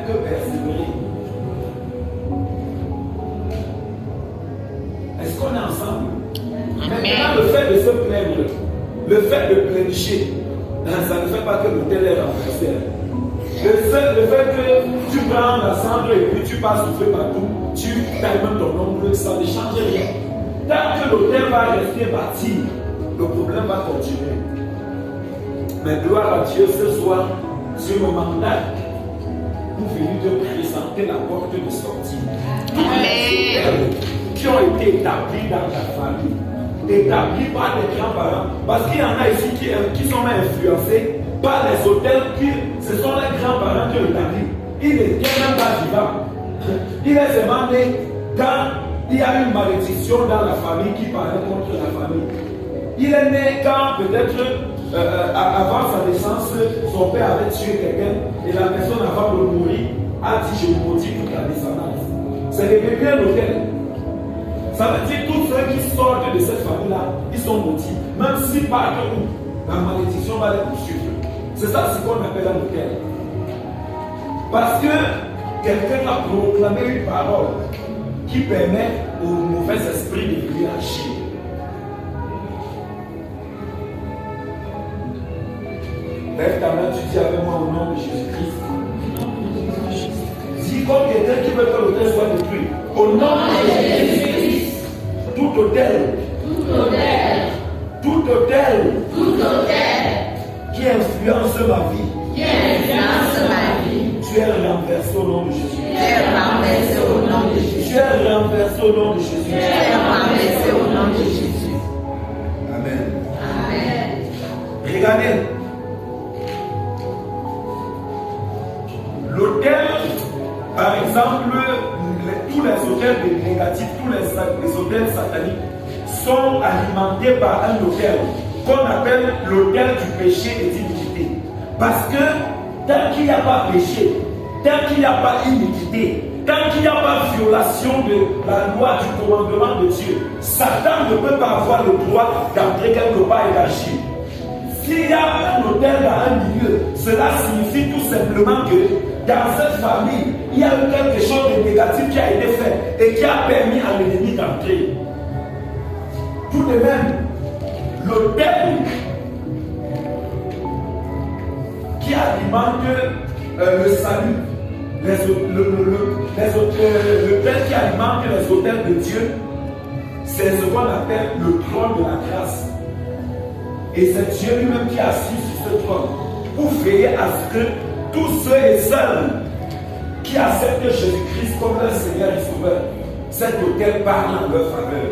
que persévérer. Est-ce qu'on est ensemble? Maintenant, le fait de se plaindre, le fait de pleurnicher, ça ne fait pas que l'autel est renversé. Le fait que tu prends la cendre et puis tu passes souffler partout, tu calmes ton ongle, ça ne change rien. Tant que l'autel va rester bâti, le problème va continuer. Mais gloire à Dieu, ce soir, je me mandate pour venir te présenter la porte de sortie. Amen. Qui ont été établis dans ta famille, établis par les grands-parents. Parce qu'il y en a ici qui sont influencés par les hôtels, ce sont les grands-parents qui ont établi. Il n'était même pas vivant. Il est seulement né quand il y a une malédiction dans la famille qui parlait contre la famille. Il est né quand peut-être avant sa naissance, son père avait tué quelqu'un et la personne avant de mourir a dit je maudis toute la descendance. C'est devenu un hôtel. Ça veut dire que tous ceux qui sortent de cette famille-là, ils sont maudits. Même si par où la malédiction va les poursuivre. C'est ça ce qu'on appelle un hôtel. Parce que quelqu'un a proclamé une parole qui permet aux mauvais esprits de venir agir. Lève ta main, tu dis avec moi au nom de Jésus-Christ. Dis comme quelqu'un qui veut que l'hôtel soit détruit. Au nom de Jésus-Christ. Tout hôtel qui influence ma vie. Tu es renversé au nom de Jésus. Tu es renversé au nom de Jésus. Amen. Regardez. L'hôtel, par exemple, tous les hôtels négatifs, tous les hôtels sataniques sont alimentés par un hôtel qu'on appelle l'hôtel du péché et d'iniquité. Parce que tant qu'il n'y a pas péché, tant qu'il n'y a pas iniquité, tant qu'il n'y a pas violation de la loi du commandement de Dieu, Satan ne peut pas avoir le droit d'entrer quelque part et d'agir. S'il y a un hôtel dans un milieu, cela signifie tout simplement que dans cette famille, il y a eu quelque chose de négatif qui a été fait et qui a permis à l'ennemi d'entrer. Tout de même, l'hôtel qui alimente le salut, l'hôtel qui alimente les hôtels de Dieu, c'est ce qu'on appelle le trône de la grâce. Et c'est Dieu lui-même qui est assis sur ce trône pour veiller à ce que tous ceux et celles qui acceptent Jésus-Christ comme leur Seigneur et Sauveur, cet hôtel parle en leur faveur.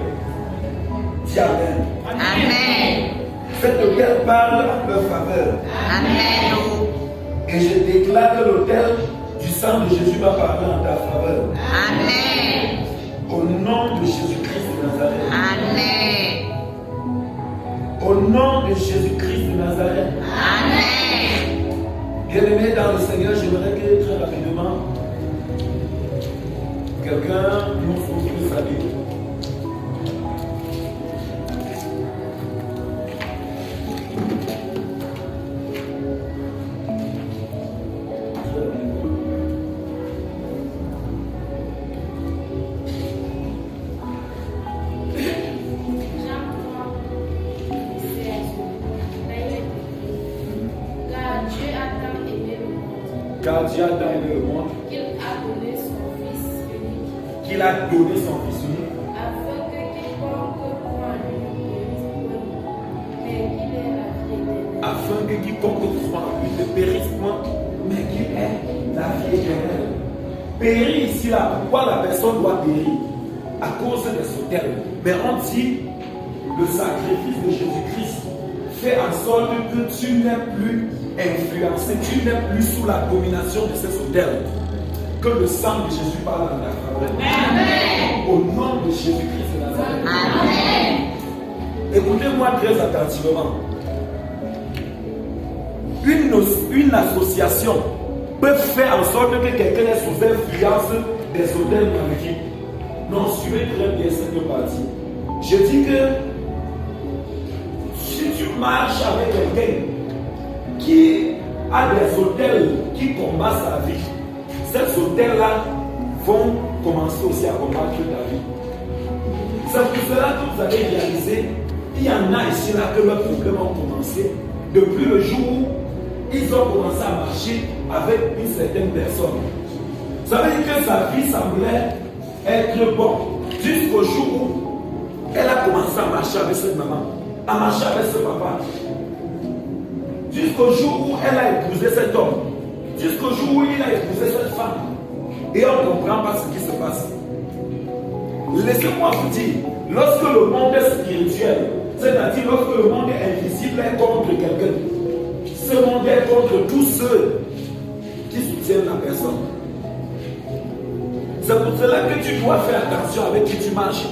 Dis Amen. Amen. Cet hôtel parle en leur faveur. Amen. Et je déclare que l'hôtel du sang de Jésus va parler en ta faveur. Amen. Au nom de Jésus-Christ de Nazareth. Amen. Au nom de Jésus-Christ de Nazareth. Amen. Bien-aimé dans le Seigneur, j'aimerais que très rapidement, quelqu'un nous ouvre sa Bible. Car Dieu a tant aimé le monde qu'il a donné son Fils unique, qu'il a donné son Fils unique, afin que quiconque croit en lui ne périsse point, mais qu'il ait la vie éternelle. afin que quiconque croit en lui ne périsse point, mais qu'il ait la vie éternelle. Périr ici, là, pourquoi la personne doit périr? À cause des hôtels. Mais on dit, le sacrifice de Jésus-Christ fait en sorte que tu n'es plus influencé, tu n'es plus sous la domination de ces hôtels. Que le sang de Jésus parle dans ta faveur. Amen. Au nom de Jésus-Christ de Nazareth. Amen. Écoutez-moi très attentivement. Une association peut faire en sorte que quelqu'un est sous influence des hôtels magnifiques. Non, suivez très bien cette partie. Je dis que si tu marches avec quelqu'un qui a des hôtels qui combattent sa vie, ces hôtels-là vont commencer aussi à combattre ta vie. C'est pour cela que vous allez réaliser, il y en a ici là que leurs problèmes ont commencé depuis le jour où ils ont commencé à marcher avec une certaine personne. Ça veut dire que sa vie semblait être bonne jusqu'au jour où elle a commencé à marcher avec cette maman, à marcher avec ce papa. Jusqu'au jour où elle a épousé cet homme, jusqu'au jour où il a épousé cette femme. Et on ne comprend pas ce qui se passe. Laissez-moi vous dire, lorsque le monde est spirituel, c'est-à-dire lorsque le monde est invisible est contre quelqu'un, ce monde est contre tous ceux qui soutiennent la personne. C'est pour cela que tu dois faire attention avec qui tu marches.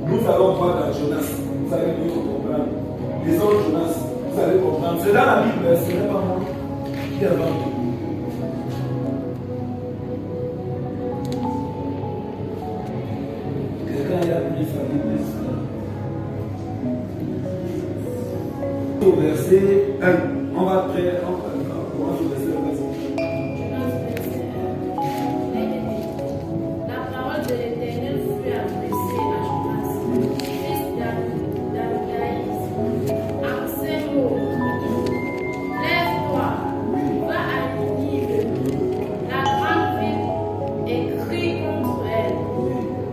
Nous allons voir dans Jonas, vous allez mieux comprendre. Les autres Jonas, vous allez comprendre. C'est dans la Bible, ce n'est pas moi qui invente. Au verset 1, on va commencer au verset 1. La parole de l'Éternel fut adressée à Jonas, fils d'Amicaïs, en ces mots. Lève-toi, va à Ninive, la grande ville, et crie contre elle,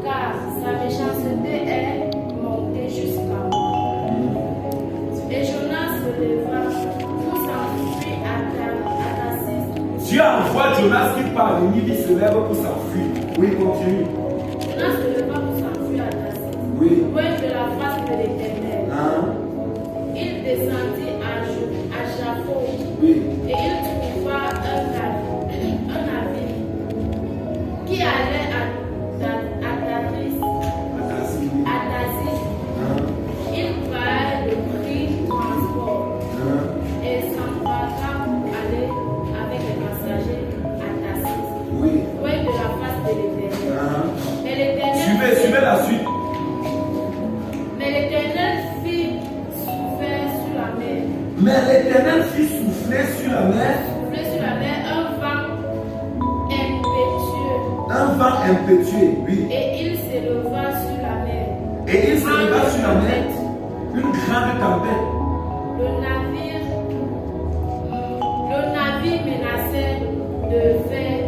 car sa méchanceté est montée jusqu'à moi. Et Jonas se leva pour s'enfuir à Tarsis. Dieu envoie Jonas qui part de Ninive, il se lève pour s'enfuir. Oui, continue. Jonas se leva pour s'enfuir à Tarsis, Oui. loin de la face de l'Éternel. Hein? Il descendit à Jaffo, Oui. et il trouva un navire qui allait à Tarsis. À Tarsis. Hein? Il paya le prix du transport Hein? et s'embarqua pour aller avec les passagers à Tarsis, Oui. loin de la face de l'Éternel. Hein? Mais l'Éternel Suivez la suite. Mais l'Éternel fit souffler Mais l'Éternel fit souffler sur sur la mer, la mer un vent impétueux, oui. et il s'éleva sur la mer. Et il s'éleva sur la mer une grande tempête. Le navire menaçait de faire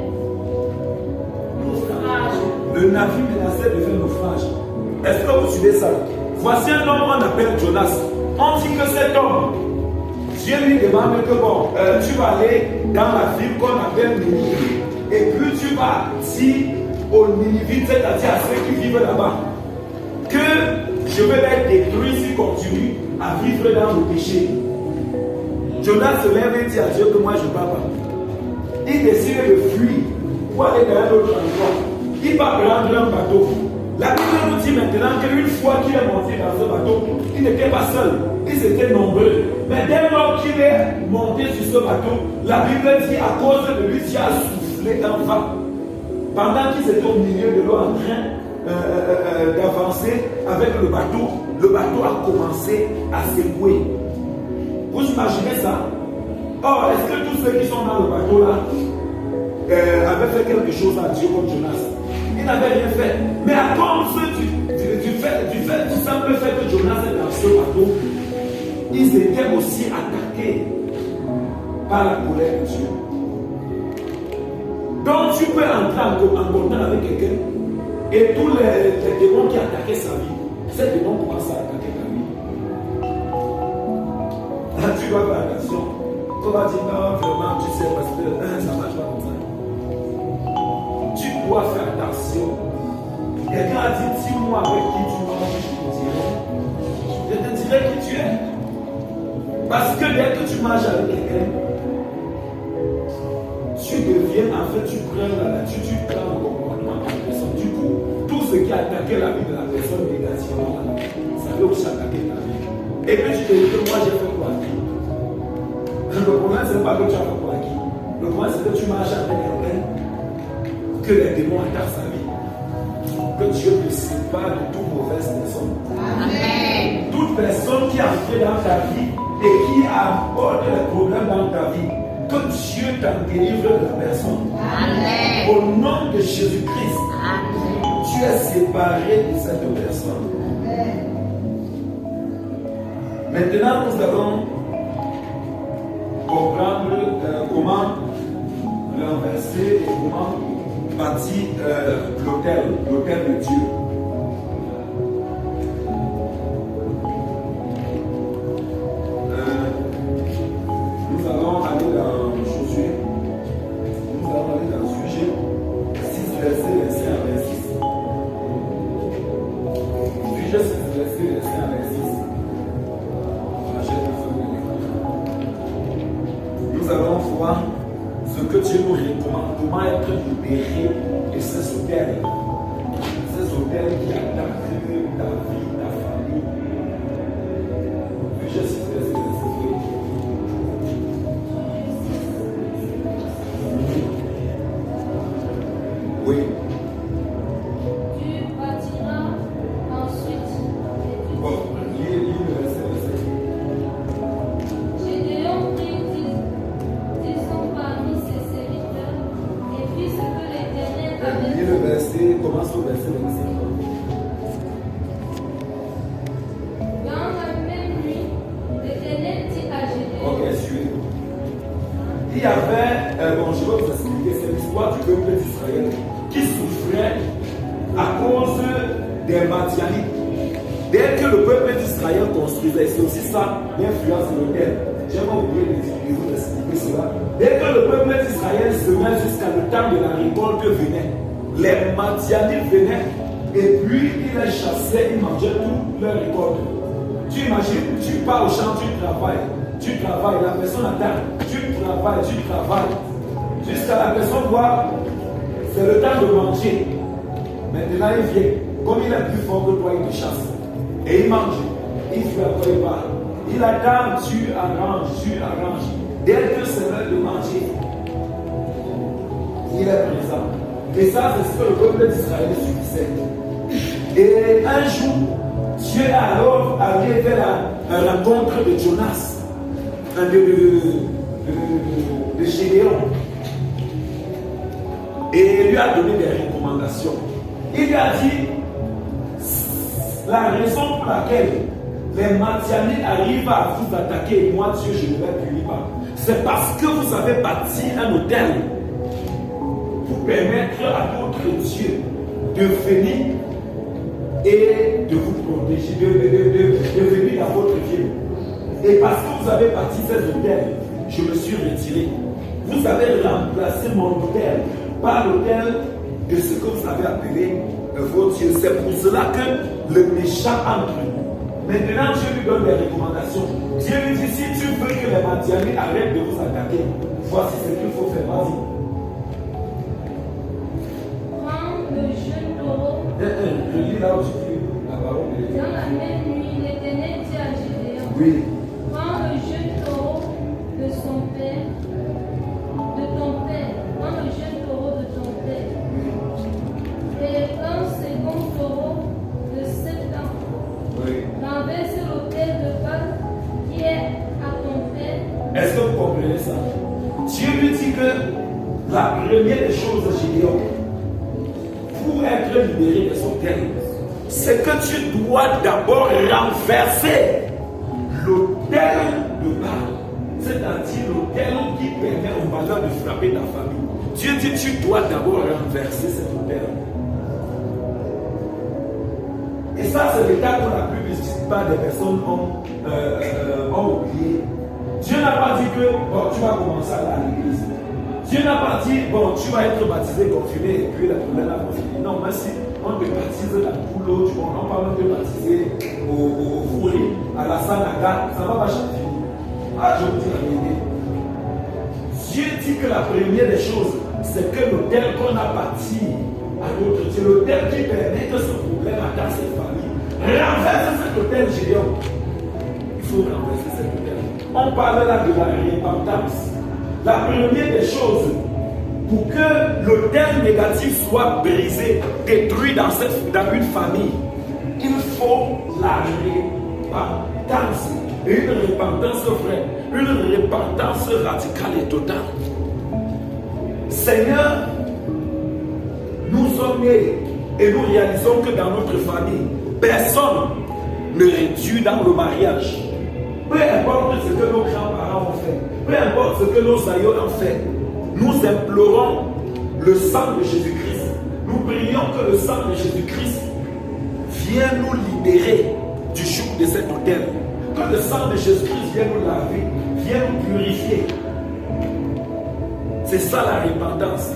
naufrage. Le navire menaçait de faire naufrage. Est-ce que vous suivez ça? Voici un homme qu'on appelle Jonas. On dit que cet homme, Dieu lui demande que bon, tu vas aller dans la ville qu'on appelle Ninive. Et puis tu vas dire aux Ninivites, c'est-à-dire à ceux qui vivent là-bas, que je vais les détruire s'ils continuent à vivre dans le péché. Jonas se lève et dit à Dieu que moi je ne pars pas. Il décide de fuir pour aller dans un autre endroit. Il va prendre un bateau. La Bible nous dit maintenant qu'une fois qu'il est monté dans ce bateau, il n'était pas seul, ils étaient nombreux. Mais dès lors qu'il est monté sur ce bateau, la Bible dit à cause de lui, Dieu a soufflé un vent. Pendant qu'ils étaient au milieu de l'eau en train d'avancer avec le bateau a commencé à secouer. Vous imaginez ça? Or, est-ce que tous ceux qui sont dans le bateau là avaient fait quelque chose à Dieu comme Jonas? Ils n'avaient rien fait. Mais à cause du simple fait que Jonas est dans ce bateau, ils étaient aussi attaqués par la colère de Dieu. Donc tu peux entrer en contact avec quelqu'un et tous les démons qui attaquaient sa vie, ces démons commencent à attaquer ta vie. Là, tu dois faire attention. On va dire non, vraiment, tu sais, parce que ça ne marche pas comme ça. Tu dois faire attention. Quelqu'un a dit, dis-moi avec qui tu manges, je te dirai qui tu es. Parce que dès que tu manges avec quelqu'un, tu deviens, en fait, tu prends l'attitude, tu prends le comportement de la personne. Du coup, tout ce qui a attaqué la vie de la personne négativement, ça peut aussi attaquer ta vie. Et puis tu te dis que moi j'ai fait quoi à qui? Le problème, ce n'est pas que tu as fait quoi à qui. Le problème, c'est que tu marches avec quelqu'un, que les démons attaquent sa vie. Que Dieu te sépare de toute mauvaise personne. Amen. Toute personne qui a entré dans ta vie et qui apporte les problèmes dans ta vie, Que Dieu t'en délivre de la personne. Amen. Au nom de Jésus-Christ, Amen. tu es séparé de cette personne. Maintenant, nous allons comprendre comment renverser et comment bâtir l'autel de Dieu. Nous allons aller dans Josué. Nous allons aller dans le sujet 6, verset 1 à 26. Sujet 6, verset 1 à 26. Nous allons voir ce que Dieu nous recommande, comment être libéré de ces hôtels qui attaquent ta vie, ta famille. Sujet 6, verset 1. Oui. Tu bâtiras ensuite. Bon, lis le verset. Gédéon prit 10 hommes parmi ses serviteurs et fit ce que l'Éternel avait Lis le verset, commence au verset 25. Dans la même nuit, l'Éternel dit à Gédéon. Ok, suis. Il y avait, bon, je vais vous expliquer, c'est l'histoire du peuple d'Israël qui souffrait à cause des Madianites. Dès que le peuple d'Israël construisait, c'est aussi ça l'influence de l'autel. J'ai pas oublié de vous expliquer cela. Dès que le peuple d'Israël semait jusqu'à le temps de la récolte venait, les Madianites venaient et puis ils les chassaient, ils mangeaient toute leur récolte. Tu imagines, tu pars au champ, tu travailles, la personne attend, tu travailles, jusqu'à la personne voit, c'est le temps de manger. Maintenant il vient, comme il est plus fort que toi, il te chasse. Et il mange, il fait à quoi il part. Il attend, tu arranges. Dès que c'est l'heure de manger, il est présent. Et ça, c'est ce que le peuple d'Israël subissait. Et un jour, Dieu est alors allé vers la rencontre de Jonas, de Gédéon, et lui a donné des recommandations. Il lui a dit la raison pour laquelle les Madianites arrivent à vous attaquer et moi Dieu je ne les punis pas, c'est parce que vous avez bâti un autel pour permettre à d'autres dieux de venir et de vous protéger, de venir dans votre vie. Et parce que vous avez bâti ces hôtels, je me suis retiré. Vous avez remplacé mon hôtel par l'hôtel de ce que vous avez appelé vos dieux. C'est pour cela que le méchant entre. Maintenant, Dieu lui donne des recommandations. Dieu lui dit, si tu veux que les Madianites arrêtent de vous attaquer, voici ce qu'il faut faire. Vas-y. Prends le jeune taureau. Je lis là où tu dis la parole de Dieu. Dans la même nuit, l'Éternel dit à Gédéon. Oui. Prends le jeune taureau de son père, de ton père. Prends le jeune taureau de ton père. Et un second taureau de 7 ans. Oui. Renverse l'autel de Baal qui est à ton père. Est-ce que vous comprenez ça? Dieu lui dit que la première des choses, Gédéon, pour être libéré de son terme, c'est que tu dois d'abord renverser l'autel de Baal, c'est-à-dire l'autel qui permet aux malheurs de frapper ta famille. Dieu dit tu dois d'abord renverser cet autel. Et ça, c'est le cas pour la plupart des personnes ont oublié. Dieu n'a pas dit que bon, tu vas commencer à aller à l'église. Dieu n'a pas dit bon, tu vas être baptisé, confirmé, et puis la problème a confirmé. Non, mais si on te baptise dans le boulot, on n'a pas même te baptiser au fourré, à la sanaga, ça va pas changer. Ah, je vous dis la vérité. Dieu dit que la première des choses, c'est que l'autel qu'on a bâti à d'autres dieux, l'autel qui permet que ce problème atteint cette famille, renverse cet autel, Gédéon. Il faut renverser cet autel. On parle là de la repentance. La première des choses, pour que l'autel négatif soit brisé, détruit dans une famille, il faut la repentance. Et une repentance, frère, une repentance radicale et totale. Seigneur, nous sommes nés et nous réalisons que dans notre famille, personne ne réduit dans le mariage. Peu importe ce que nos grands-parents ont fait, peu importe ce que nos aïeux ont fait, nous implorons le sang de Jésus-Christ. Nous prions que le sang de Jésus-Christ vienne nous libérer du joug de cet autel. Que le sang de Jésus-Christ vienne nous laver, vienne nous purifier. C'est ça la repentance.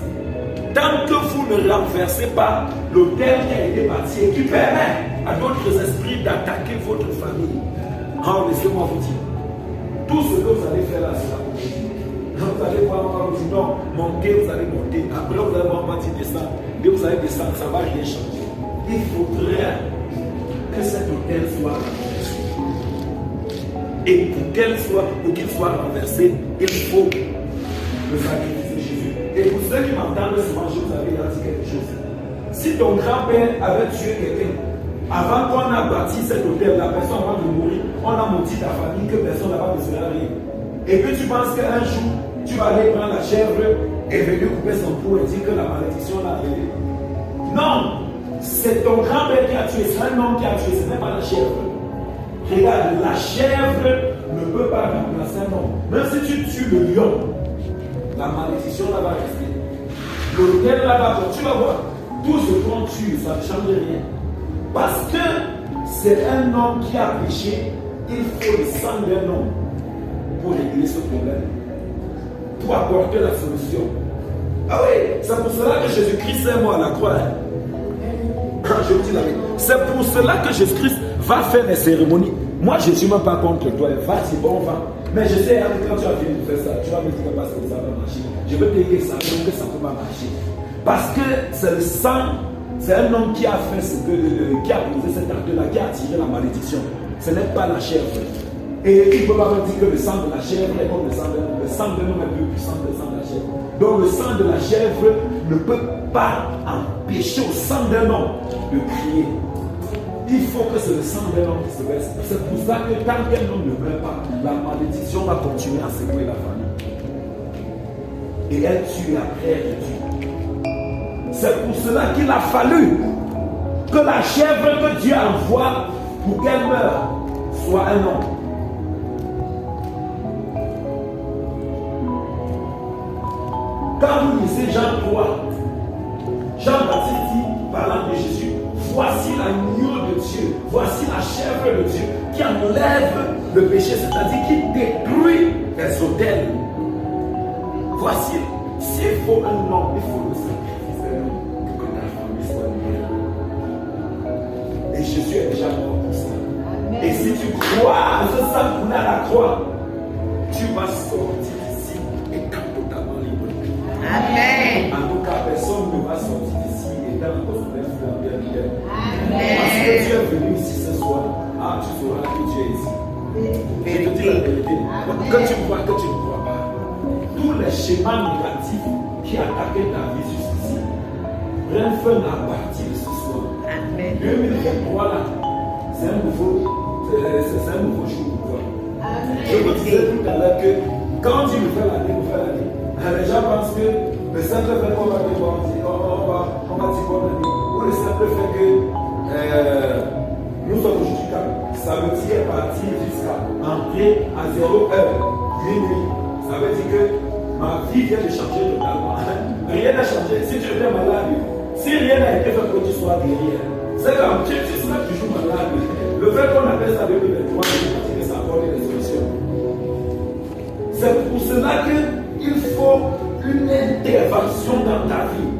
Tant que vous ne renversez pas l'autel qui a été bâti et qui permet à d'autres esprits d'attaquer votre famille, laissez-moi vous dire, tout ce que vous allez faire là, c'est la prochaine. Vous allez voir, on va vous dire non, montez, vous allez monter. Après, vous allez voir, on va dire descendre. Dès que vous allez descendre, ça ne va rien changer. Il faudrait que cet autel soit renversé. Et pour qu'il soit renversé, il faut le sacrifice de Jésus. Et pour ceux qui m'entendent ce matin, vous avez dit quelque chose. Si ton grand-père avait tué quelqu'un, avant qu'on a bâti cet hôtel, la personne avant de mourir, on a menti ta famille que personne n'a pas besoin de rien. Et puis tu penses qu'un jour, tu vas aller prendre la chèvre et venir couper son cou et dire que la malédiction l'a arrivé. Non, c'est ton grand-père qui a tué, c'est un homme qui a tué, ce n'est pas la chèvre. Regarde, la chèvre ne peut pas remplacer un homme. Même si tu tues le lion, la malédiction là va rester. L'hôtel là-bas, tu vas voir, tout ce qu'on tue, ça ne change rien. Parce que c'est un homme qui a péché, il faut le sang d'un homme pour régler ce problème, pour apporter la solution. Ah oui, c'est pour cela que Jésus-Christ est mort à la croix. Je vous dis la vérité. C'est pour cela que Jésus-Christ va faire les cérémonies. Moi, je ne suis même pas contre toi. Va-y, bon, va. Mais je sais, quand tu as fini de faire ça, tu vas me dire parce que ça va marcher. Je veux te dire que ça ne peut pas marcher. Parce que c'est le sang, c'est un homme qui a fait ce que, qui a posé cet acte-là, qui a attiré la malédiction. Ce n'est pas la chèvre. Et il ne peut pas me dire que le sang de la chèvre est comme le sang de l'homme. Le sang de l'homme est plus puissant que le sang de la chèvre. Donc le sang de la chèvre ne peut pas empêcher au sang d'un homme de crier. Il faut que c'est le sang d'un homme qui se verse. C'est pour ça que tant qu'un homme ne meurt pas, la malédiction va continuer à secouer la famille. Et elle tue après elle tue. C'est pour cela qu'il a fallu que la chèvre que Dieu envoie pour qu'elle meure soit un homme. Quand vous lisez Jean 3, Jean-Baptiste dit, parlant de Jésus, voici l'agneau de Dieu, voici la chèvre de Dieu qui enlève le péché, c'est-à-dire qui détruit les autels. Voici, s'il faut un homme, il faut le sacrifice d'un homme pour que ta famille soit libérée. Et Jésus est déjà mort pour ça. Amen. Et si tu crois à ce sang coulé à la croix, tu vas sortir d'ici étant totalement libre. Amen. En tout cas, personne ne va sortir d'ici étant encore sous l'influence de Dieu. Parce que tu es venu ici ce soir, tu sauras que tu es ici. Je te dis la vérité. Que tu crois, que tu ne crois pas. Tous les schémas négatifs qui attaquaient ta vie jusqu'ici prennent fin à partir de ce soir. Amen. 2023 là, c'est un nouveau jour pour toi. Je vous disais tout à l'heure que quand tu me fais l'année, les gens pensent que le simple fait qu'on va dire bonne année, ou le simple fait que nous sommes aujourd'hui calmes, ça veut dire partir jusqu'à entrer à 0 heure, minuit. Ça veut dire que ma vie vient de changer totalement. Rien n'a changé. Si tu étais malade, si rien n'a été fait pour que tu sois guéri, c'est comme tu seras toujours malade. Le fait qu'on appelle ça 2023, c'est que ça apporte des solutions. C'est pour cela qu'il faut une intervention dans ta vie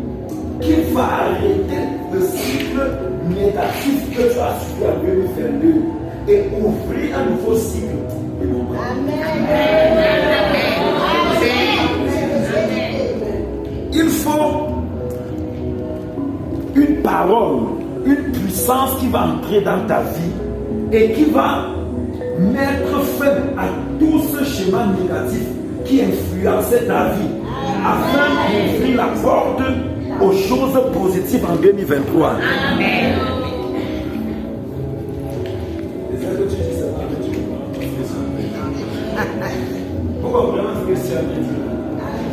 qui va arrêter le cycle négatif que tu as suivi en 2022 et ouvrir un nouveau cycle. Amen. Il faut une parole, une puissance qui va entrer dans ta vie et qui va mettre fin à tout ce schéma négatif qui influençait ta vie afin d'ouvrir la porte aux choses positives en 2023. Amen. comprenez ce que c'est à dire?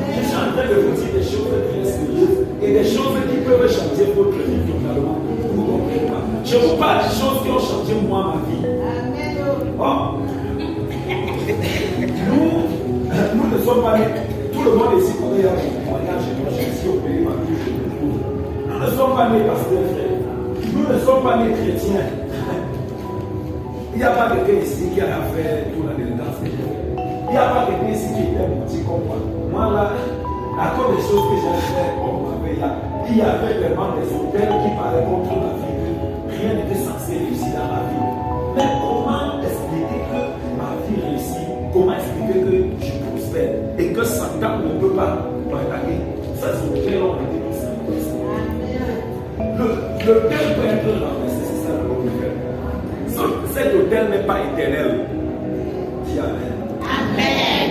Je suis en train de vous dire des choses très sérieuses et des choses qui peuvent changer votre vie totalement. Vous ne comprenez pas. Je vous parle des choses qui ont changé moi ma vie. Oh. Nous ne sommes pas nés. Tout le monde ici connaît un témoignage et moi je suis au pays ma vie. Nous ne sommes pas nés pasteurs, frère. Nous ne sommes pas nés chrétiens. Il n'y a pas quelqu'un ici qui a fait toute la délinquance que j'ai fait. Il n'y a pas quelqu'un ici qui était menti comme moi. Moi là, à cause des choses que j'ai fait, il y avait vraiment des hôtels qui parlaient contre la vie. Rien n'était censé réussir dans la vie. Mais comment expliquer que ma vie réussit? Comment expliquer que je prospère? Et que Satan ne peut pas m'attaquer? Ça, c'est le ont été tout simplement. Le hôtel peut être renversé, c'est ça le problème. Cet hôtel n'est pas éternel. Dis Amen. Amen.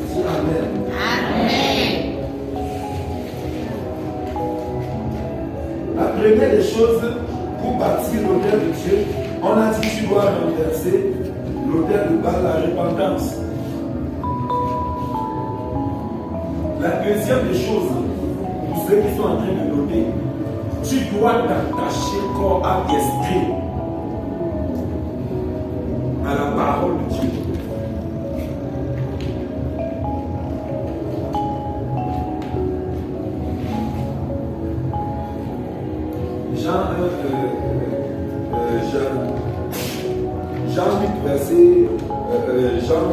Dis Amen. Amen. La première des choses, pour bâtir l'autel de Dieu, on a dit tu dois renverser l'autel de par la repentance. La deuxième des choses, pour ceux qui sont en train de noter, tu dois t'attacher corps à l'esprit à la parole de Dieu. Jean 8, verset 10. Je vais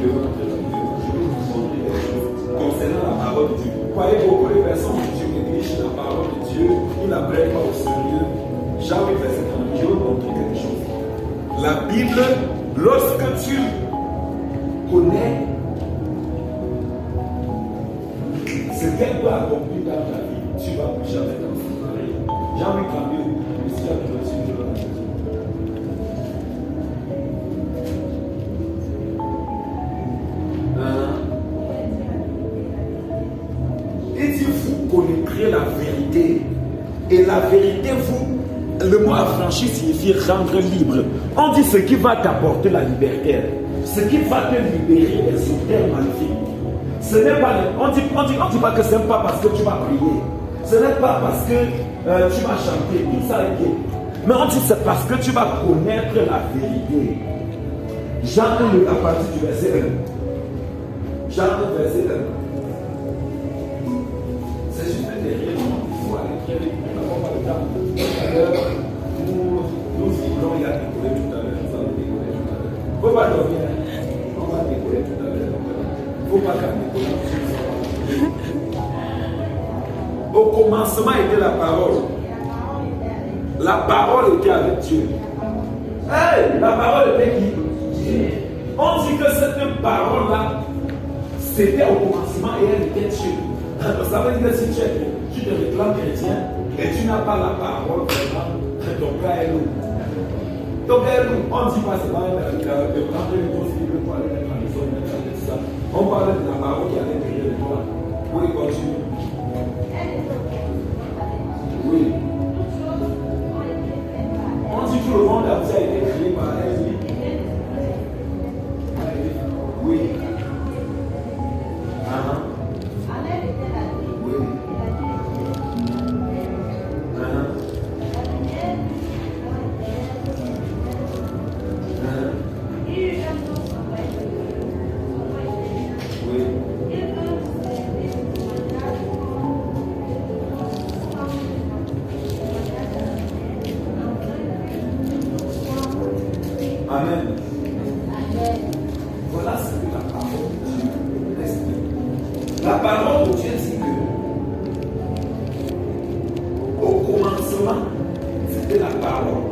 vous montrer des choses concernant la parole de Dieu. Vous voyez, beaucoup de personnes qui négligent la parole de Dieu, ils ne la prennent pas au sérieux. Jean 8, verset 10. Je vais vous montrer quelque chose. La Bible, lorsque tu connais ce qu'elle peut accomplir dans ta vie, tu vas plus jamais t'en séparer. Jean 8, 32. Ici, la Bible, tu veux la maison. Il dit, vous connaîtrez la vérité. Et la vérité, le mot affranchi signifie rendre libre. On dit ce qui va t'apporter la liberté. Ce qui va te libérer des hôtels magnifiques. Ce n'est pas, on dit pas que ce n'est pas parce que tu vas prier. Ce n'est pas parce que tu vas chanter. Tout ça est bien. Mais on dit c'est parce que tu vas connaître la vérité. Jean 1, à partir du verset 1. Jean 1, verset 1. C'est juste derrière nous. Il faut aller très vite. Nous n'avons pas le temps. Tout à l'heure, nous voulons y aller décoller tout à l'heure. Nous allons décoller tout à l'heure. Il ne faut pas dormir. On va décoller tout à l'heure. Il ne faut pas qu'à décoller. Au commencement était la parole. La parole était avec Dieu. Hey, la parole était qui? Dieu. On dit que cette parole-là, c'était au commencement et elle était Dieu. Ça veut dire que si tu te réclames chrétien et tu n'as pas la parole, ton gars est lourd. Ton gars est lourd. On ne dit pas seulement de prendre les grosses Bibles pour aller mettre dans les zones, tout ça. On parle de la parole qui a l'intérieur de toi. Oui, continue. Oui. On dit tout le monde a déjà été créé par elle. Oui. Oui. Amen. Voilà ce que la parole de Dieu explique. La parole de Dieu dit que au commencement, c'était la parole.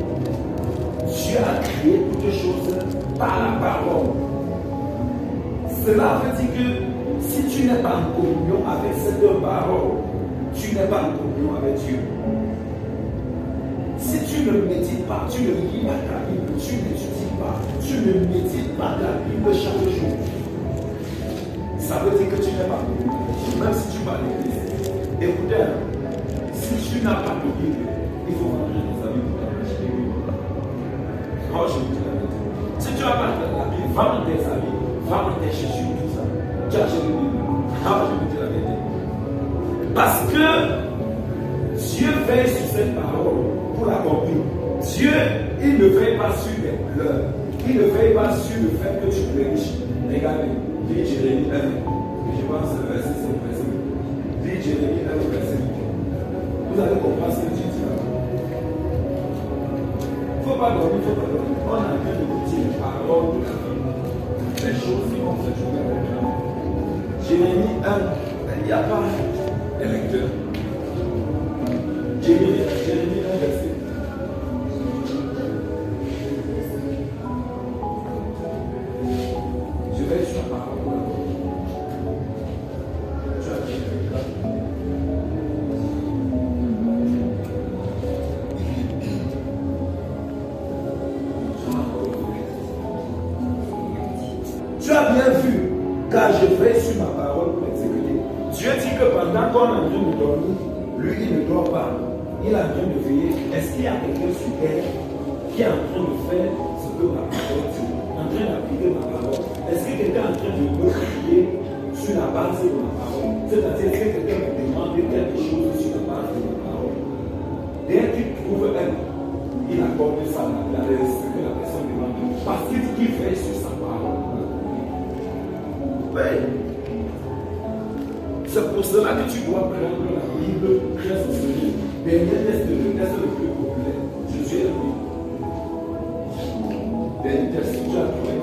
Dieu a créé toutes choses par la parole. Cela veut dire que si tu n'es pas en communion avec cette parole, tu n'es pas en communion avec Dieu. Si tu ne médites pas, tu ne lis pas ta Bible, tu n'étudies pas, tu ne médites pas ta Bible chaque jour, ça veut dire que tu n'es pas en communion avec Dieu, même si tu vas à l'église. Écoutez, si tu n'as pas de Bible, il faut rentrer dans ta Bible pour t'acheter une Bible. Oh, je vous dis la vérité. Si tu n'as pas la Bible, va dans tes amis, va dans tes chercher tout ça. Tu as acheté la Bible. Ah, je vais te dire la vérité. Parce que Dieu veille sur cette parole pour l'accomplir. Dieu, il ne veille pas sur les pleurs. Il ne veille pas sur le fait que tu prêches. Regardez, lis Jérémie 1. Je pense que le verset 5, verset 8. Lis Jérémie 1, verset 8. Vous allez comprendre ce que Dieu dit là. Il ne faut pas dormir, il ne faut pas dormir. On a bien de vous dire les paroles de la vie. Les choses qui vont se jouer avec nous. Jérémie 1, il n'y a pas de lecteur. Jérémie 1, verset. Je vais sur la parole. Tu as dit tu as bien vu, car je veille sur ma parole pour l'exécuter. Dieu dit que pendant qu'on est en train de dormir, lui il ne dort pas. Il est en train de veiller. Est-ce qu'il y a quelqu'un sur terre qui est en train de faire ce que ma parole dit, en train d'appliquer ma parole? Est-ce que quelqu'un est en train de me prier sur la base de ma parole? C'est-à-dire, est-ce que quelqu'un me demande quelque chose sur la base de ma parole? Dès qu'il trouve un, il accorde ça à ce que la personne demande. Parce qu'il dit qu'il veille sur sa parole. Oui. C'est pour cela que tu dois prendre la Bible très au sérieux. Dernier test le plus populaire. Jésus est lui. Dernier test, tu as trouvé.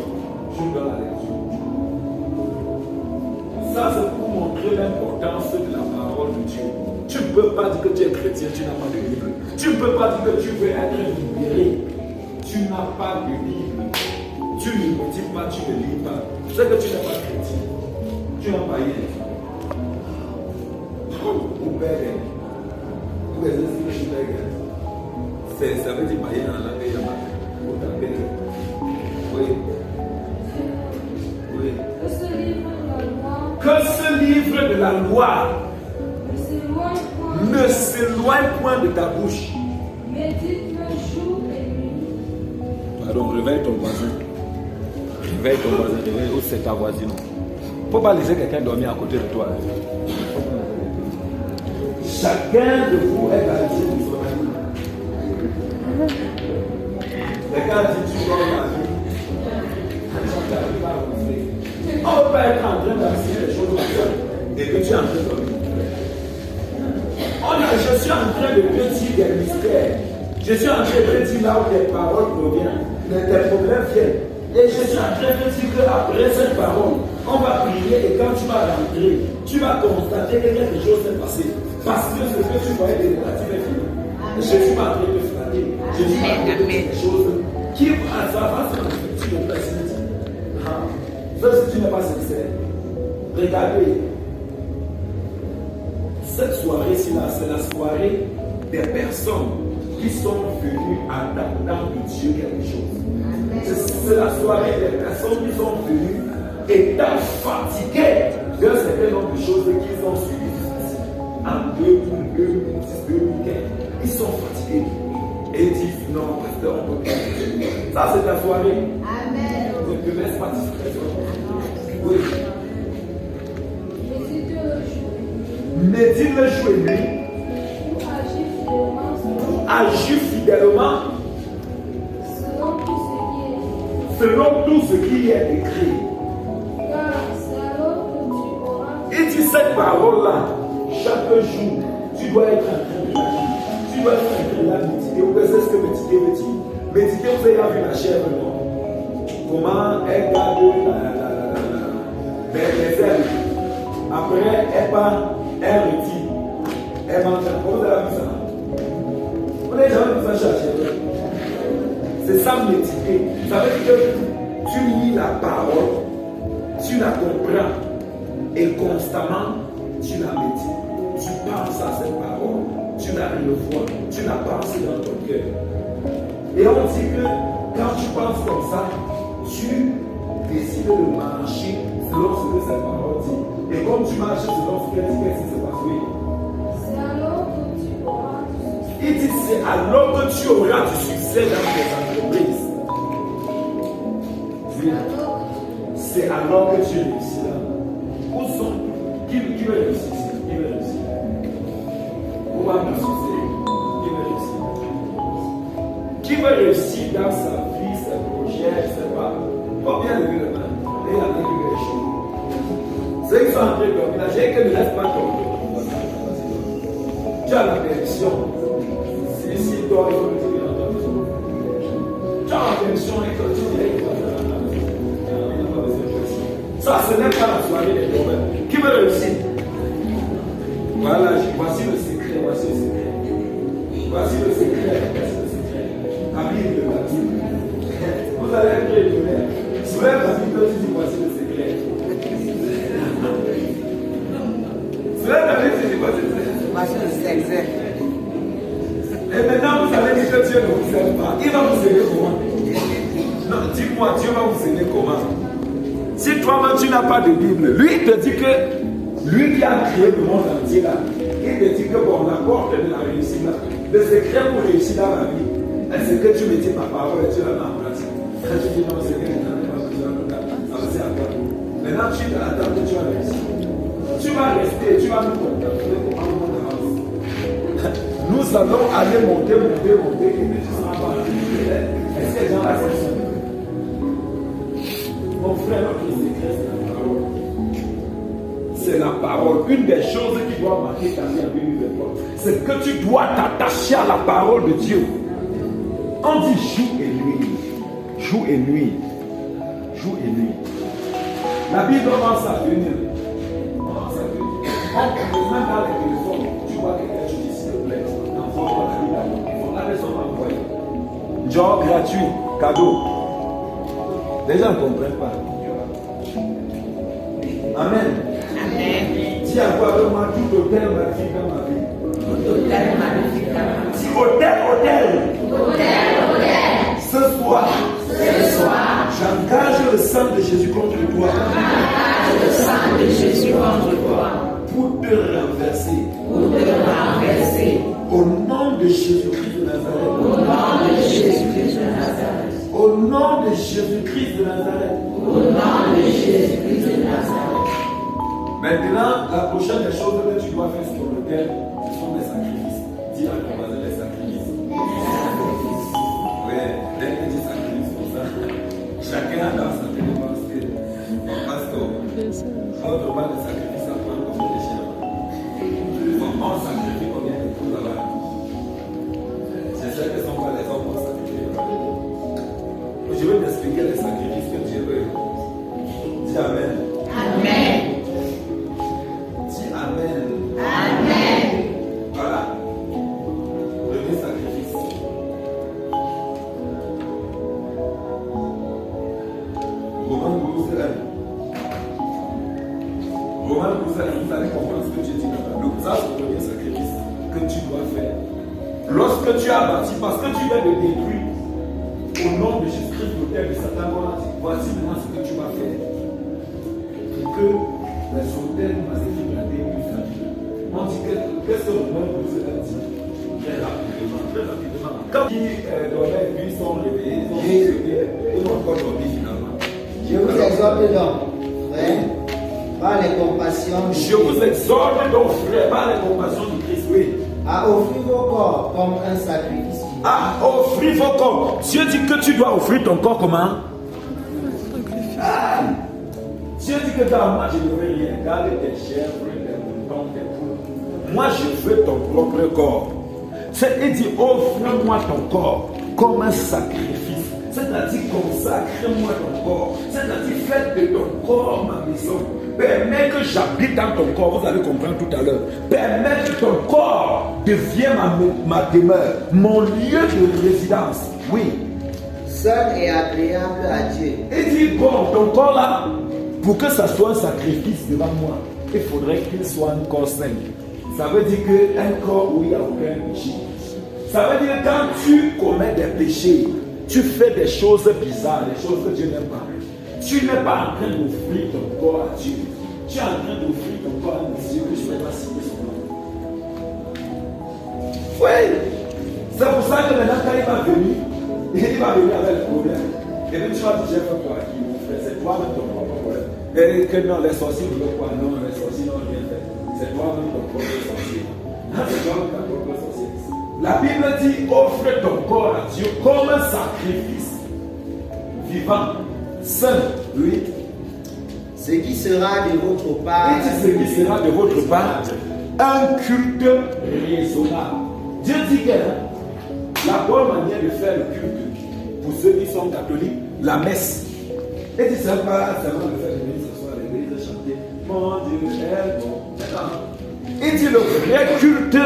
Je dois la lecture. Ça, c'est pour montrer l'importance de la parole de Dieu. Tu ne peux pas dire que tu es chrétien, tu n'as pas de Bible. Tu ne peux pas dire que tu veux être libéré. Tu n'as pas de Bible. Tu ne me dis pas, tu ne lis pas. C'est que tu n'es pas chrétien. Tu n'as pas rien. Ça veut dire païen en langue de oui. Oui. Que ce livre de la loi ne s'éloigne point de ta bouche. Médite-le jour et nuit. Pardon, réveille ton voisin. Réveille ton voisin. Réveille où c'est ta voisine. Il ne faut pas laisser quelqu'un dormir à côté de toi. Chacun de vous est baptisé de son ami. Quelqu'un dit tu dors la vie. On ne peut pas être en train d'assurer les choses comme ça et que tu es en train de dormir. Je suis en train de te dire des mystères. Je suis en train de te dire là où tes paroles proviennent, tes problèmes viennent. Et je suis en train de te dire qu'après cette parole, on va prier et quand tu vas rentrer, tu vas constater que quelque chose s'est passé. Parce que ce que tu voyais de négatif est fini. Je suis pas en train de te flatter. Je suis en train de te dire des choses qui à sa face tu ne peux pas. Sauf si tu n'es pas sincère. Regardez. Cette soirée-ci, c'est la soirée des personnes qui sont venues attendant de Dieu quelque chose. C'est la soirée des personnes qui sont venues étant fatiguées d'un certain nombre de choses qu'ils ont suivies en 2010, 2015. Ils sont fatigués et ils disent non, pasteur, on ne peut pas. Ça, c'est la soirée. Amen. Je te laisse participer. Oui. Médite le jour et nuit. Agis fidèlement. Selon tout ce qui est écrit. Il dit cette parole-là, chaque jour, tu dois être en train de la lire. Tu dois être en train de la méditer. Vous savez ce que méditer veut dire? Méditer, vous avez vu la chair, non? Comment elle garde les ailes. Après, elle part, elle retire. Elle mange. Vous avez vu ça? Vous n'avez jamais vu ça chercher. C'est ça méditer. Ça veut dire que tu lis la parole, tu la comprends et constamment tu la médites. Tu penses à cette parole, tu la revois, tu la penses dans ton cœur. Et on dit que quand tu penses comme ça, tu décides de marcher selon ce que cette parole dit. Et comme tu marches selon ce qu'elle dit, qu'est-ce qui se passe? Oui. C'est alors que tu auras du succès. Il dit c'est alors que tu auras du succès dans tes entreprises. c'est alors que tu réussiras. Où sont qui veut réussir ici? Qui veut réussir? Où va me succès? Qui veut réussir? Qui veut réussir dans sa vie, ses projets, je ne sais pas. Faut bien lever le main. Et il y a des choses. Ceux qui sont en train de dormir, la j'ai que ne laisse pas tomber. Tu as la permission. Si toi, il faut le dire dans ta maison. Tu as la permission et que tu dis, ça, ce n'est pas la soirée des domaines. Qui veut réussir? Voilà, voici le secret, voici le secret. Voici le secret, voici le secret. La Bible de la Bible. Vous allez être étonné. Soulève la Bible, tu dis, voici le secret. Soulève la Bible, tu dis, voici le secret. Voici le secret. Et maintenant, vous allez dire que Dieu ne vous aime pas. Il va vous aimer comment? Non, dis-moi, Dieu va vous aimer comment? Si toi-même tu n'as pas de Bible, lui il te dit que lui qui a créé le monde entier là, il te dit que bon, la porte de la réussite là, le secret pour réussir dans la vie, c'est que tu médites ma parole et tu la mets en pratique. Quand tu dis non, c'est que tu n'en as pas besoin de ça, c'est à toi. Maintenant tu attends que tu vas réussir. Tu vas rester, tu vas nous contempler comment le monde avance. Nous allons aller monter, et puis tu seras pas là. Est-ce que les gens là c'est ça? Mon frère, notre secret, c'est la parole. C'est la parole. Une des choses qui doit marquer ta vie en 2023, c'est que tu dois t'attacher à la parole de Dieu. On dit jour et nuit. Jour et nuit. Jour et nuit. La Bible commence à venir. On même dans les téléphones, tu vois quelqu'un, tu dis s'il te plaît, envoie-moi la Bible à mon téléphone. La personne m'a envoyé. Genre gratuit, cadeau. Les gens ne comprennent pas. Amen. Amen. Dis à quoi moi tout hôtel magnifique dans ma vie. Hôtel magnifique dans ma vie. Dis hôtel. Ce soir, j'engage le sang de Jésus contre toi. Pour te renverser. Au nom de Jésus-Christ de Nazareth. Au nom de Jésus-Christ de Nazareth. Maintenant, la prochaine des choses que tu dois faire sur l'autel, ce sont des sacrifices. Dis à ton voisin les sacrifices. Oui, dès que tu sacrifices comme ça, chacun a dans sa dépense. Parce que autrement, les sacrifices, ça prend comme des chiens. On sacrifie combien de choses là-bas? C'est sûr que ce ne sont pas les hommes qui sacrifient. Je vais t'expliquer les sacrifices que Dieu veut. Dis Amen. Amen. Dis Amen. Amen. Voilà. Premier sacrifice. Romains 12, vous allez comprendre ce que Dieu dit là-bas. Donc ça, c'est le premier sacrifice que tu dois faire. Lorsque tu as bâti, parce que tu viens de détruire au nom de Jésus-Christ, l'autel de Satan, voici maintenant ce que tu vas faire. Pour que les autels maléfiques la détruisent. On dit qu'est-ce que Romains 12 a dit? Très rapidement. Quand qui dormaient, lui, sont réveillés, ils ont encore dormi finalement. Je vous exhorte donc, frère, par les compassions de Je vous exhorte donc, frère, par les compassions du Christ, oui, à offrir vos corps comme un sacrifice. à offrir vos corps. Dieu dit que tu dois offrir ton corps comment? Dieu dit que dans moi, je ne veux rien. Garde tes chèvres, tes moutons, tes poules. Moi, je veux ton propre corps. Il dit, offre-moi ton corps comme un sacrifice. C'est-à-dire, consacre-moi ton corps. C'est-à-dire, fais de ton corps ma maison. Permets que j'habite dans ton corps. Vous allez comprendre tout à l'heure. Permets que ton corps devienne ma demeure, mon lieu de résidence. Oui. Seul et agréable à Dieu. Il dit, bon, ton corps là, pour que ça soit un sacrifice devant moi, il faudrait qu'il soit un corps saint. Ça veut dire qu'un corps où il n'y a aucun péché. Ça veut dire que quand tu commets des péchés, tu fais des choses bizarres, des choses que Dieu n'aime pas. Tu n'es pas en train d'offrir ton corps à Dieu. Tu es en train d'offrir ton corps à un Dieu que je ne vais pas citer son nom. Oui. C'est pour ça que maintenant, quand il va venir avec le problème. Et puis tu vas dire, j'ai fait quoi qui mon frère, c'est toi-même ton propre problème. Et que non, les sorciers ne veulent quoi? Non, les sorciers n'ont rien fait. C'est toi-même ton propre sorcier. C'est toi-même ta propre sorcier. La Bible dit offre ton corps à Dieu comme un sacrifice vivant, saint, oui. Ce qui sera de votre part. Et ce qui sera de votre part un culte raisonnable. Dieu dit que la bonne manière de faire le culte, pour ceux qui sont catholiques, la messe. Et tu ne sais pas seulement le faire de venir ce soir à l'église et chanter mon Dieu est bon. Il dit le vrai culte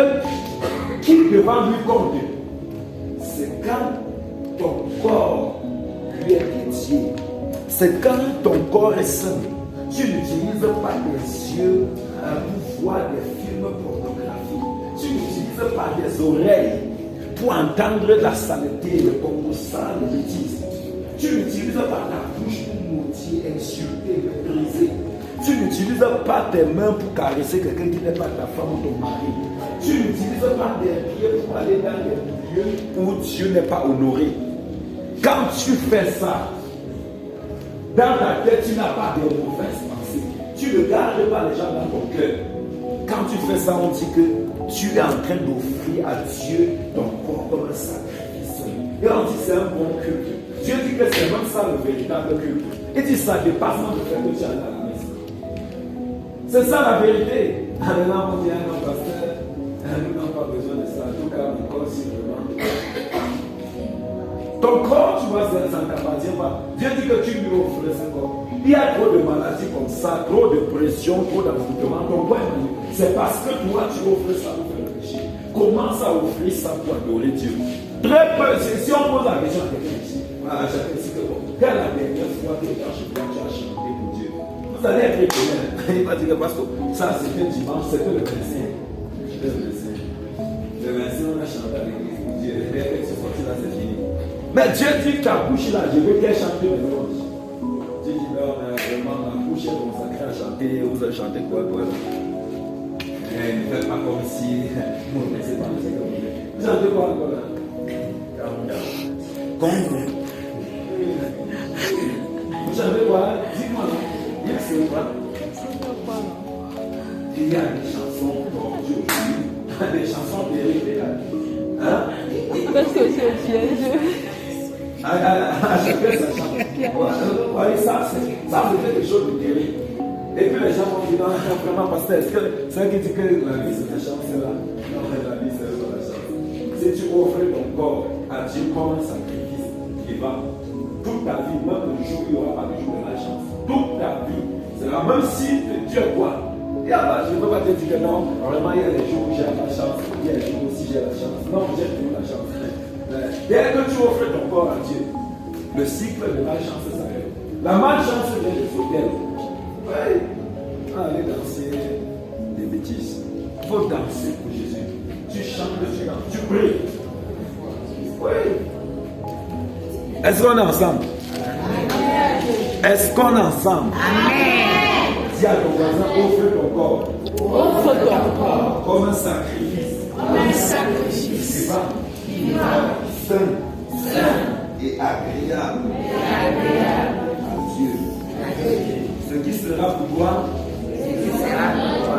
qui devant lui compte, c'est quand ton corps lui est dédié. C'est quand ton corps est saint. Tu n'utilises pas tes yeux pour voir des films pornographiques. Tu n'utilises pas tes oreilles pour entendre la saleté, le concours sale, le bêtise. Tu n'utilises pas ta bouche pour maudire, insulter, mépriser. Tu n'utilises pas tes mains pour caresser quelqu'un qui n'est pas ta femme ou ton mari. Tu n'utilises pas tes pieds pour aller dans des lieux où Dieu n'est pas honoré. Quand tu fais ça, dans ta tête, tu n'as pas de mauvaises pensées. Tu ne gardes pas les gens dans ton cœur. Quand tu fais ça, on dit que tu es en train d'offrir à Dieu ton corps comme un sacrifice. Et on dit que c'est un bon culte. Dieu dit que c'est même ça le véritable culte. Il dit ça dépasse le fait que tu as à la messe. C'est ça la vérité. Maintenant, on dit à nos pasteurs, nous n'avons pas besoin de ça. En tout cas, mon corps, si vraiment. Ton corps, tu vois, ça ne t'appartient pas. Dieu dit que tu lui offres ce corps. Il y a trop de maladies comme ça, trop de pression, trop d'affrontement. Ton corps, c'est parce que toi, tu offres ça pour faire le péché. Commence à offrir ça pour adorer Dieu. Très peu, si on pose la question à quelqu'un ici, à chacun ici, quelle est la dernière fois que tu as chanté pour Dieu? Vous allez être étonné. Il va dire parce que ça, c'était dimanche, c'était le 25. Le 25, on a chanté à l'église pour Dieu. Et ce sorti là, c'est fini. Mais Dieu dit que ta bouche là, je veux qu'elle chante mes louanges. Dieu dit, non, mais vraiment, ma bouche est consacrée à chanter. Vous allez chanter quoi, toi là? Ne faites pas comme si. Vous ne laissez pas le Seigneur. Vous chantez quoi encore là? Congo. Vous savez quoi? Dis-moi là. Il y a c'est quoi? Il y a des chansons tordues aujourd'hui. Des chansons dérivées là. Hein? Parce que c'est le piège. Chacun sa chante. Ouais, ça c'est quelque chose de terrible. Et puis les gens vont dire, non, vraiment, pasteur, est-ce que c'est qui dit que la vie c'est la chance là? Non, la vie c'est pas la chance. Si tu offres ton corps à Dieu comme un sacrifice vivant, toute ta vie, même le jour où il n'y aura pas de jour de la chance, toute ta vie, c'est la même si Dieu quoi. Je ne peux pas te dire que non, vraiment il y a des jours où j'ai la chance, il y a des jours où j'ai la chance. Non, j'ai toujours la chance. Dès que tu offres ton corps à Dieu, le cycle de malchance s'arrête. La malchance vient de sauter. Oui. Allez danser des bêtises. Il faut danser pour Jésus. Tu chantes, tu pries. Oui. Est-ce qu'on est ensemble? Est-ce qu'on est ensemble? Amen. Dis à ton voisin, offre ton corps. Offre ton corps. Comme un sacrifice. Comme un sacrifice. Vivant. Saint. Et agréable. À Dieu. Ce qui sera pour toi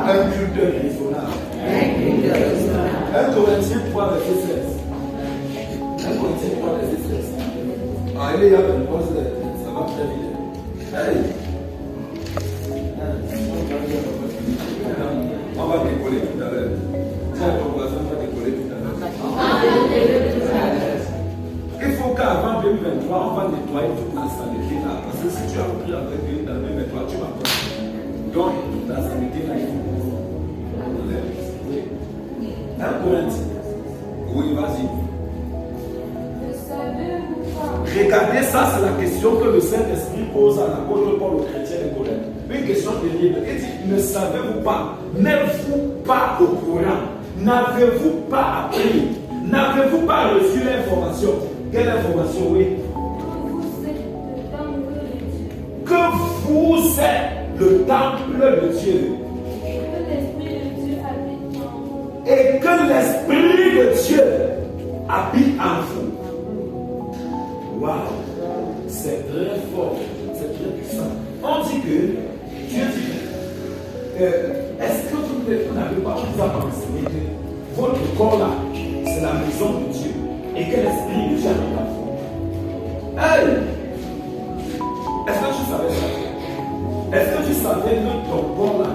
un culte raisonnable. 1 Corinthiens 3, verset 16. 1 Corinthiens 3, verset 16. Ah, il y a une pause, ça va très bien. Allez. On va décoller tout à l'heure. Tiens, ton voisin va décoller tout à l'heure. Il faut qu'avant 2023, on va nettoyer toute la saleté là. Parce que si tu as pris avec Dieu dans 2023, tu vas prendre. Donc, toute la saleté là, il faut qu'on enlève. 1 Corinthiens. Oui, vas-y. Regardez ça, c'est la question que le Saint-Esprit pose à l'apôtre Paul aux chrétiens de Corinthe. Une question terrible. Il dit, ne savez-vous pas, n'êtes-vous pas au courant? N'avez-vous pas appris? N'avez-vous pas reçu l'information? Quelle information, oui? Que vous êtes le temple de Dieu. Et que l'Esprit de Dieu habite en vous. Waouh, c'est très fort, c'est très puissant. On dit que est-ce que vous n'avez pas enseigné que votre corps là, c'est la maison de Dieu et que l'Esprit de Dieu habite en vous? Hey! Est-ce que tu savais ça? Est-ce que tu savais que ton corps là,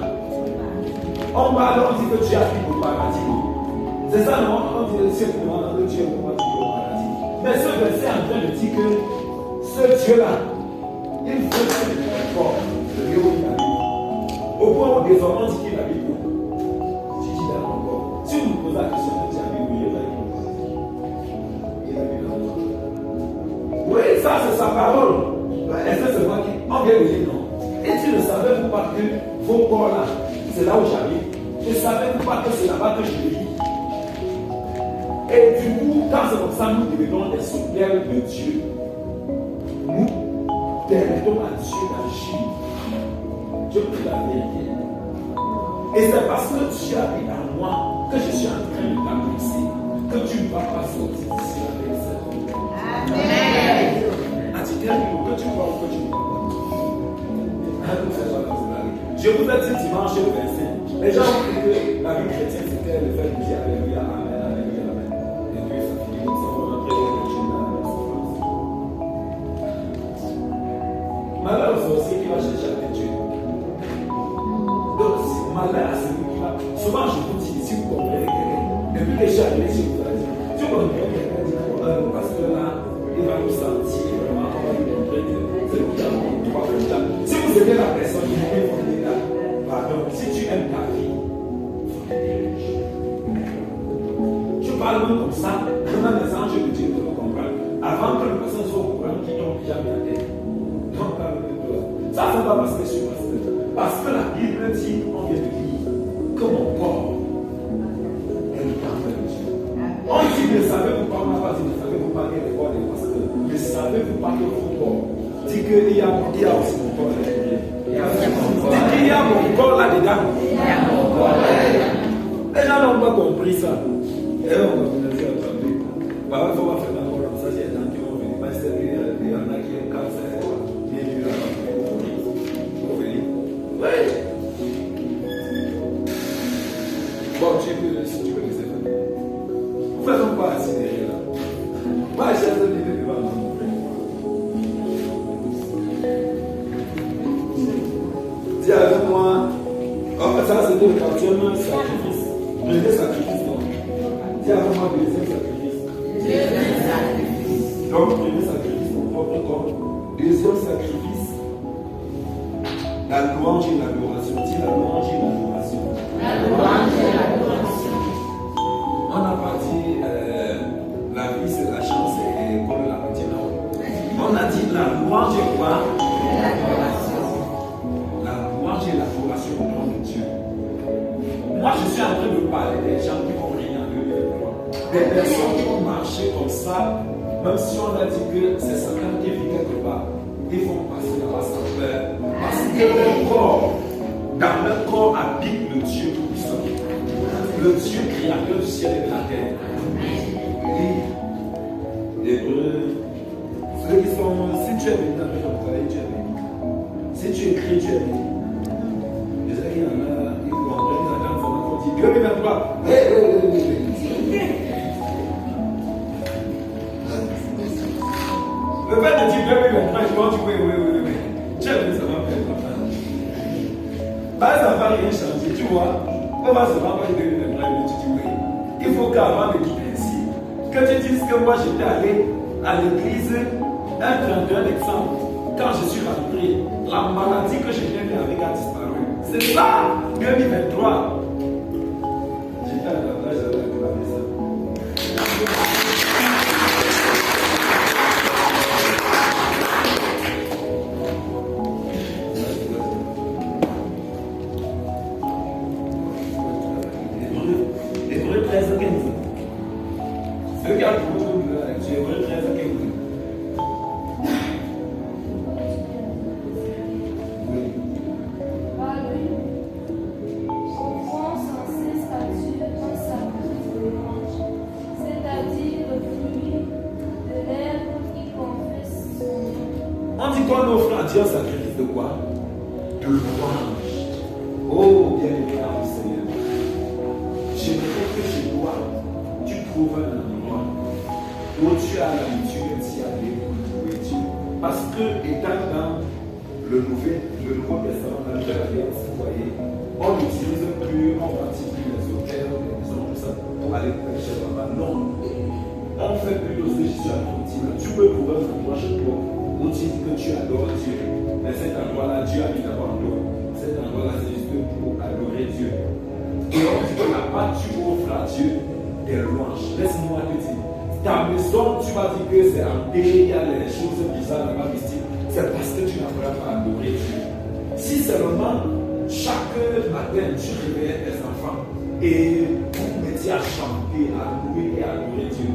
on parle, on dit que tu habites au paradis? C'est ça, non? On dit simplement que Dieu est au paradis. Mais ce verset est en train de dire que ce Dieu-là, il veut que ton corps, le lieu où il habite. Au point où désormais on dit qu'il habite où? Tu dis dans mon corps. Si vous me posez la question, tu habites où? Il habite dans mon corps. Oui, ça c'est sa parole. Est-ce que c'est moi qui. On vient de dire non. Et tu ne savais pas que vos corps là, c'est là où j'habite. Tu ne savais pas que c'est là-bas que je vis. Et du coup, quand c'est comme ça, nous devenons des souterrains de Dieu. Nous permettons à Dieu d'agir. Je prie la vérité. Et c'est parce que Dieu habite en moi que je suis en train de t'annoncer que tu ne vas pas sortir d'ici avec cette vie. Amen. As-tu que tu crois ou que tu ne crois pas? Je vous ai dit dimanche le verset. Les gens ont cru que la vie chrétienne c'était le fait de dire Alléluia, Amen, Alléluia, Amen. Et puis ça finit comme ça, on a pris le malheur aux sorciers qui va chercher à Dieu. Donc, c'est malheur à celui qui va. Souvent, je vous dis, si vous comprenez quelqu'un, depuis que je suis arrivé chez vous, si vous comprenez quelqu'un, parce que là, il va nous sentir vraiment, on va lui montrer que c'est le cas, on va le cas. Si vous aimez la personne, il faut qu'il là. Pardon, si tu aimes ta vie, il faut qu'il je parle même comme ça, dans les anges de Dieu, pour comprendre. Avant que la personne soit au courant qui tombe jamais à terre. Donc, parle de toi. Ça, c'est pas parce que je suis pasteur. Parce que la Bible dit, on vient de dire, que mon corps est le temple de Dieu. On dit, ne savez-vous pas, on n'a pas dit, ne savez-vous pas qu'il y a le corps des pasteurs. Ne savez-vous pas que mon corps dit qu'il y a aussi mon corps là-dedans. Dit qu'il y a mon corps là-dedans. Les gens n'ont pas compris ça. Et là, on va vous dire, attendez. Bah, il faut pas faire d'abord comme ça, il y a des gens qui vont venir. Parce qu'il y en a qui ont cancer. Bien sûr, oui. Bon, si tu veux laisser faire. Faisons pas accélérer là. Moi, j'ai un idée devant nous. Dis avec moi. Oh, ça c'était le quatrième sacrifice. Le sacrifice, non. Dis avec moi le deuxième sacrifice. Donc, premier sacrifice, mon propre corps. Deuxième sacrifice. La louange et l'adoration. Dis la louange et l'adoration. La louange et l'adoration. On a parti, la vie c'est la chance et comme la matinée. On a dit la louange et quoi? L'adoration. La louange et l'adoration au nom de Dieu. Moi je suis en train de parler des gens qui vont rien en 2023. Des personnes qui vont marcher comme ça, même si on a dit que c'est Satan qui vit quelque part. Ils vont passer là-bas sans peur. Parce que leur corps, dans leur corps habite le Dieu puissant. Le Dieu créateur du ciel et de la terre. Oui. Hébreux. Ceux qui sont. Si tu es venu dans le travail, tu es venu. Si tu écris, tu es venu. Je sais qu'il y en a, ils comprennent la danse, on dit 2023. Le fait de dire 2023, je pense que oui. Tu es venu, ça va faire comme ça. Bah, ça ne va rien changer, tu vois. On va se rendre compte de 2023, tu dis oui. Il faut qu'avant de quitter ici, que tu dises que moi j'étais allé à l'église un 31 décembre. Quand je suis rentré, la maladie que je viens avec a disparu. C'est ça, 2023. J'étais à la plage, j'avais acclamé ça. Hébreux 13 à 15. Ceux qui ont trouvé la lecture, Hébreux 13 à 15. On dit qu'on offre à Dieu un sacrifice de quoi? De louange. Oh, toi, tu trouves un endroit où tu as l'habitude d'y aller pour louer Dieu. Parce que, étant dans le Nouveau Testament, dans le Alliance, vous voyez, on n'utilise plus, on bâtit plus les hôtels, les maisons, tout ça, pour aller prêcher là-bas. Non. On fait plutôt ce que Jésus a dit. Tu peux trouver un endroit chez toi où tu dis que tu adores Dieu. Mais cet endroit-là, Dieu habite d'abord en toi. Cet endroit-là, c'est juste pour adorer Dieu. Et on dit que là-bas, tu offres à Dieu des louanges. Laisse-moi te dire. Ta maison, tu vas dire que c'est en paix, il y a les choses bizarres là-bas, mystiques. C'est parce que tu n'apprends pas à adorer Dieu. Si seulement chaque matin tu réveillais tes enfants et vous mettiez à chanter, à louer et à adorer Dieu,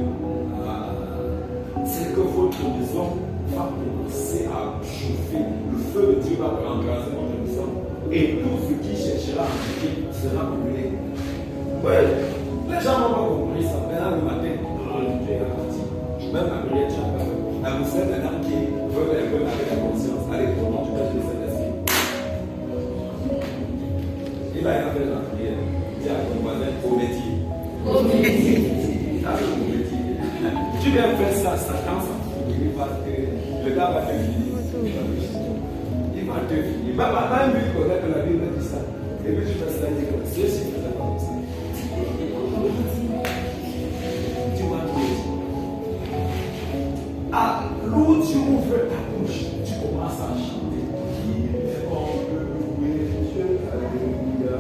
c'est que votre maison va commencer à chauffer. Le feu de Dieu va embraser votre maison et tout ce qui cherchera à briller sera brûlé. Ouais, les gens n'ont pas compris ça. Maintenant le matin, Dieu est parti. Même la prière, tu n'as pas fait. Vous êtes un homme qui veut un peu avec la conscience. Allez, comment tu caches le Saint-Esprit? Il a fait la prière. Dis à ton voisin, comédie. Tu viens faire ça, Satan s'en fout. Le gars va te finir. Il va te finir. Même lui connaît que la Bible dit ça. Et puis tu fais ça, il dit que ceci ne fait pas comme ça. Tu vas te dire. Ah, l'eau, tu ouvres ta bouche, tu commences à chanter. Il est bon de louer Dieu, alléluia.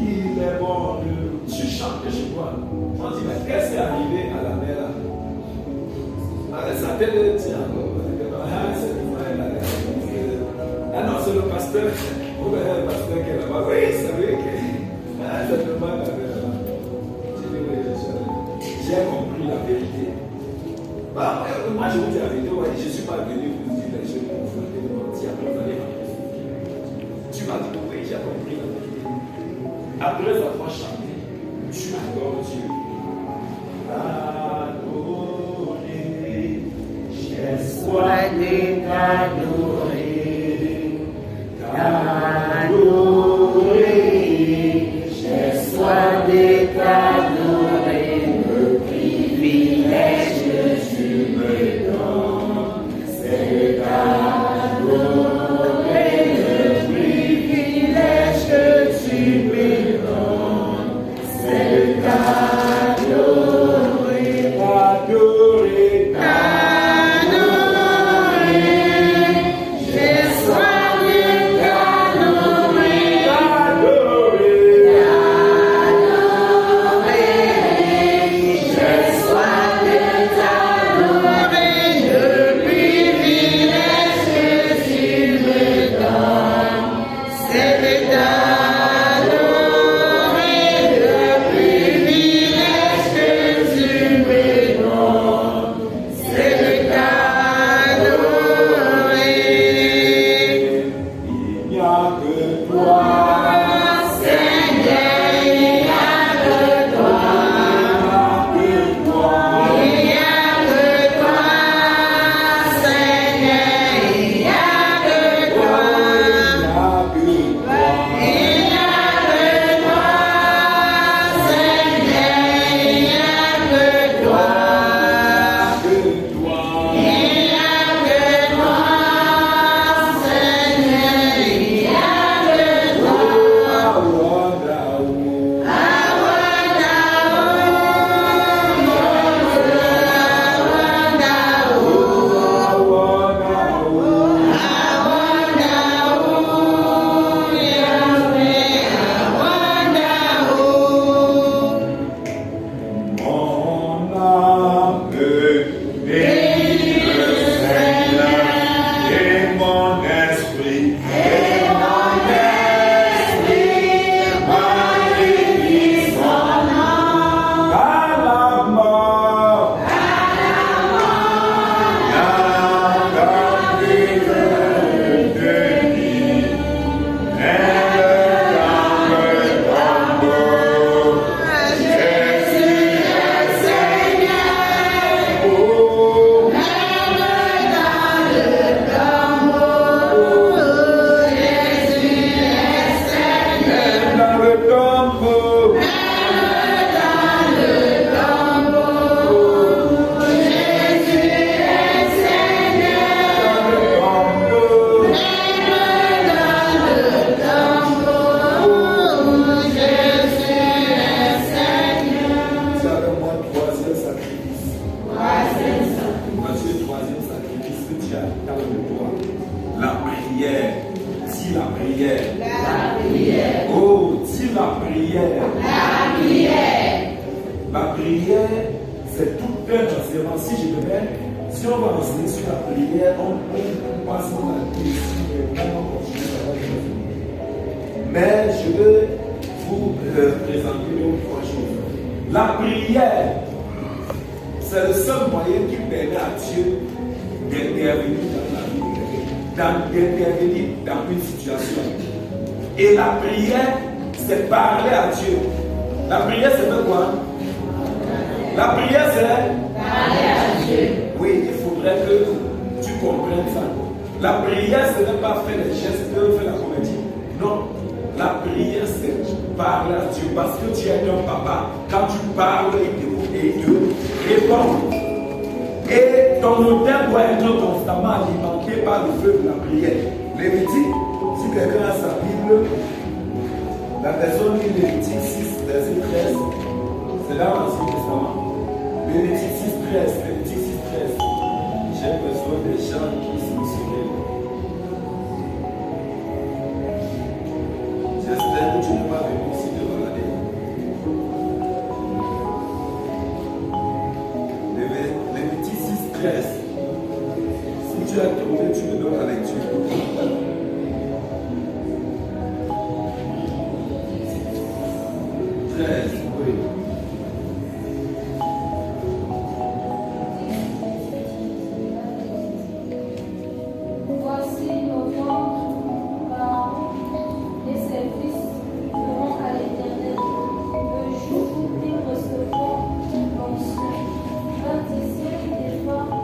Il est bon de. Tu chantes chez toi. On dit, mais qu'est-ce qui est arrivé à la mer là? Ça peut être. Ah non, c'est le pasteur. Vous voyez le pasteur qui est là-bas. Oui, c'est vrai que. C'est le mal là-bas. J'ai compris la vérité. Bah, moi je vous dis la vérité, ouais, je ne suis pas venu vous dire les choses pour vous faire mentir. Après vous allez m'appeler. Tu m'as dit que oui, j'ai compris la vérité. Après avoir chanté, tu adores Dieu. Adorer, j'ai soif de t'adorer. Adorer, j'ai soif de t'adorer. Le privilège que tu me donnes, c'est d'adorer. Le privilège que tu me donnes, c'est d'adorer. Adorer, adorer, prière. La prière, c'est tout un enseignement. Si on va enseigner sur la prière, on passe dans la question. Mais je veux vous présenter une autre chose. La prière, c'est le seul moyen qui permet à Dieu d'intervenir dans la vie, d'intervenir dans une situation. Et la prière, c'est parler à Dieu. La prière, c'est quoi? La prière, c'est parler à Dieu. Oui, il faudrait que tu comprennes ça. La prière, ce n'est pas faire les gestes, faire la comédie. Non. La prière, c'est parler à Dieu. Parce que tu es un papa. Quand tu parles, il te répond. Et ton hôtel doit être constamment alimenté par le feu de la prière. Lévitique, si quelqu'un a sa Bible, la personne lit Lévitique 6, verset 13. C'est là l'Ancien Testament. Lévitique 6, 13. Lévitique 6, 13. J'ai besoin des gens qui se souviennent. J'espère que tu n'es pas venu ici de regarder. Lévitique 6, 13. Si tu as trouvé, tu me donnes la lecture. 13, oui. Voici nos ventes, parents et services feront à l'Éternel le jour où ils recevront l'onction. Un dixième des femmes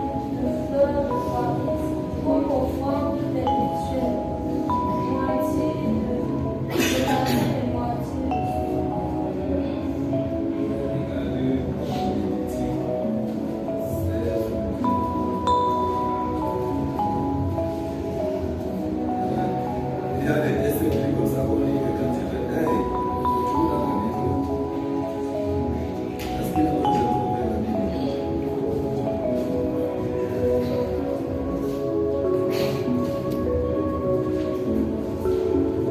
de fleurs de Paris comme offrande perpétuelle. Moitié de matin et moitié de Il y a des tests comme ça qu'on lit quand tu fais hey, tu veux dans la Bible. Est-ce qu'il faut que je trouve la Bible?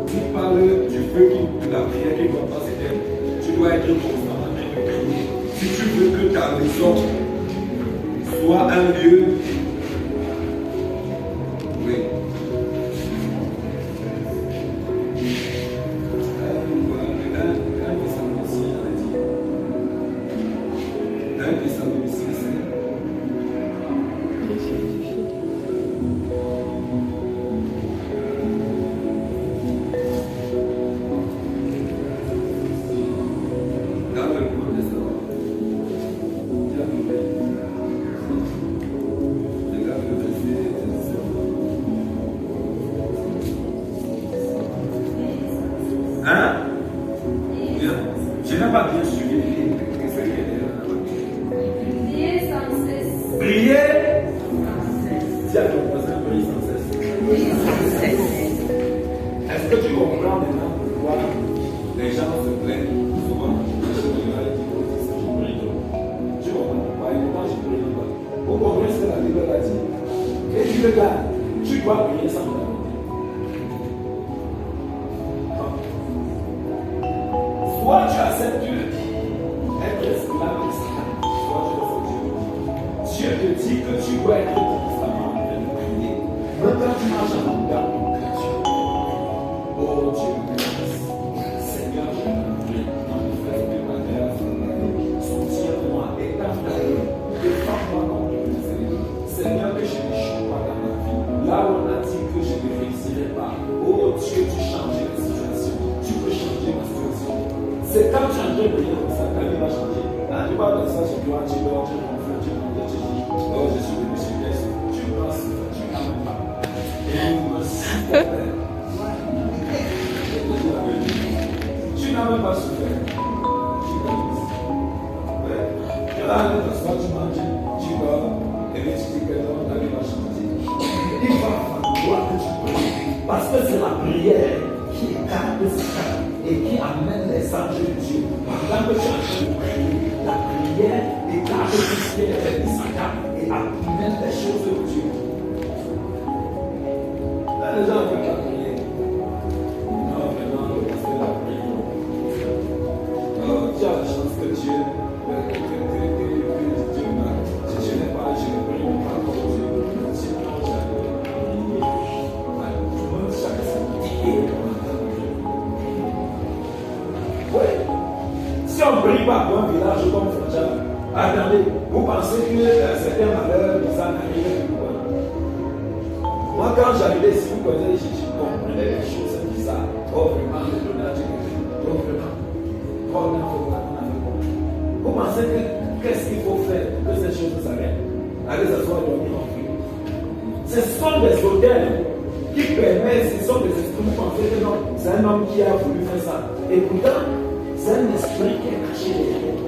Tu parles du feu de la prière qui doit passer d'elle. Tu dois être constamment en train de prier. Si tu veux que ta maison soit un lieu. Oui. Hein? Je n'ai pas bien suivi ce qu'il y a. prier sans cesse. Prier. Si à ton voisin, prie sans cesse. Est-ce que tu comprends maintenant pourquoi les gens se plaignent souvent? Je prie trop. Tu comprends? Par exemple, je prie pas. Vous comprenez ce que la Bible a dit? Et tu regardes, tu dois prier sans t'arrêter. Soit tu acceptes être esclave de Satan, soit tu refais Dieu. Dieu te dit que tu dois être constamment en train de prier. Même quand tu marches en regard de Dieu. Oh Dieu, Seigneur, je te prie, manifeste ma grâce, soutiens-moi, étends ta main, défends-moi contre les ennemis. Seigneur, que je n'échoue pas dans ma vie. Là où on a dit que je ne réussirai pas. Oh Dieu, tu changes la situation. Tu peux changer ma situation. C'est quand tu es en train de prier comme ça, ta vie va changer. La plupart de ça, tu dois, tu dors, tu rentres, tu rentres, tu dis, oh, je suis venu sur Christ. Tu penses, tu n'as même pas. Et il me souffre. Tu n'as même pas souffert. Tu commences. Ouais. Tu vas aller t'asseoir, tu manges, tu dors, et puis tu dis que non, ta vie va changer. Il va falloir que tu pries. Parce que c'est la prière qui écarte Satan et qui amène les anges de Dieu. Pendant que tu es en train de prier, la prière écarte tout ce qui est fait de Satan et amène les choses de Dieu. Là, les gens veulent la prier. Non, maintenant, le pasteur la prière. prie pas pour un village comme Fadja. Attendez, vous pensez que certains malheurs nous en arrivent ou quoi? Moi, quand j'arrivais ici, vous connaissez, je comprenais les choses bizarres. Oh, vraiment, le donnage est oh, vraiment. Oh, non, vous pensez que qu'est-ce qu'il faut faire pour que ces choses s'arrêtent? Allez s'asseoir et dormir en paix. Ce sont des hôtels qui permettent, ce sont des esprits. Vous pensez que non, c'est un homme qui a voulu faire ça. Et pourtant, c'est un esprit qui est caché derrière.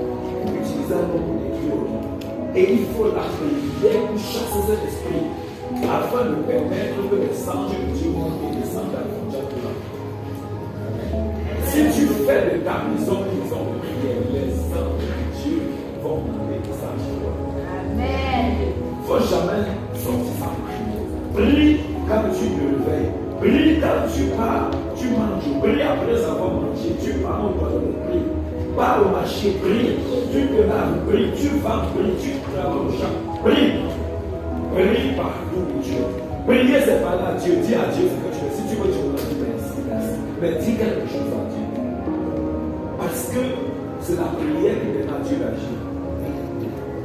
Utiliser un homme pour détruire l'autre. Et il faut la prière pour chasser cet esprit afin de permettre que les anges de Dieu montent et descendent à la frontière de l'homme. Si tu fais de ta maison une maison de prière, les anges de Dieu vont monter et descendre chez toi. Amen. Il ne faut jamais sortir sans prière. Prie quand tu te réveilles. Prie quand tu pars, tu manges. Prie après avoir mangé. Tu pars au doigt de prier. Pas au marché, prie. Tu te laves, prie. Tu vas, prie. Tu travailles au champ, prie. Prie partout où tu es. Prier, c'est pas là. Dieu, dis à Dieu ce que tu veux. Si tu veux, tu veux dire merci, merci. Mais dis quelque chose à Dieu. Parce que c'est la prière qui permet à Dieu d'agir.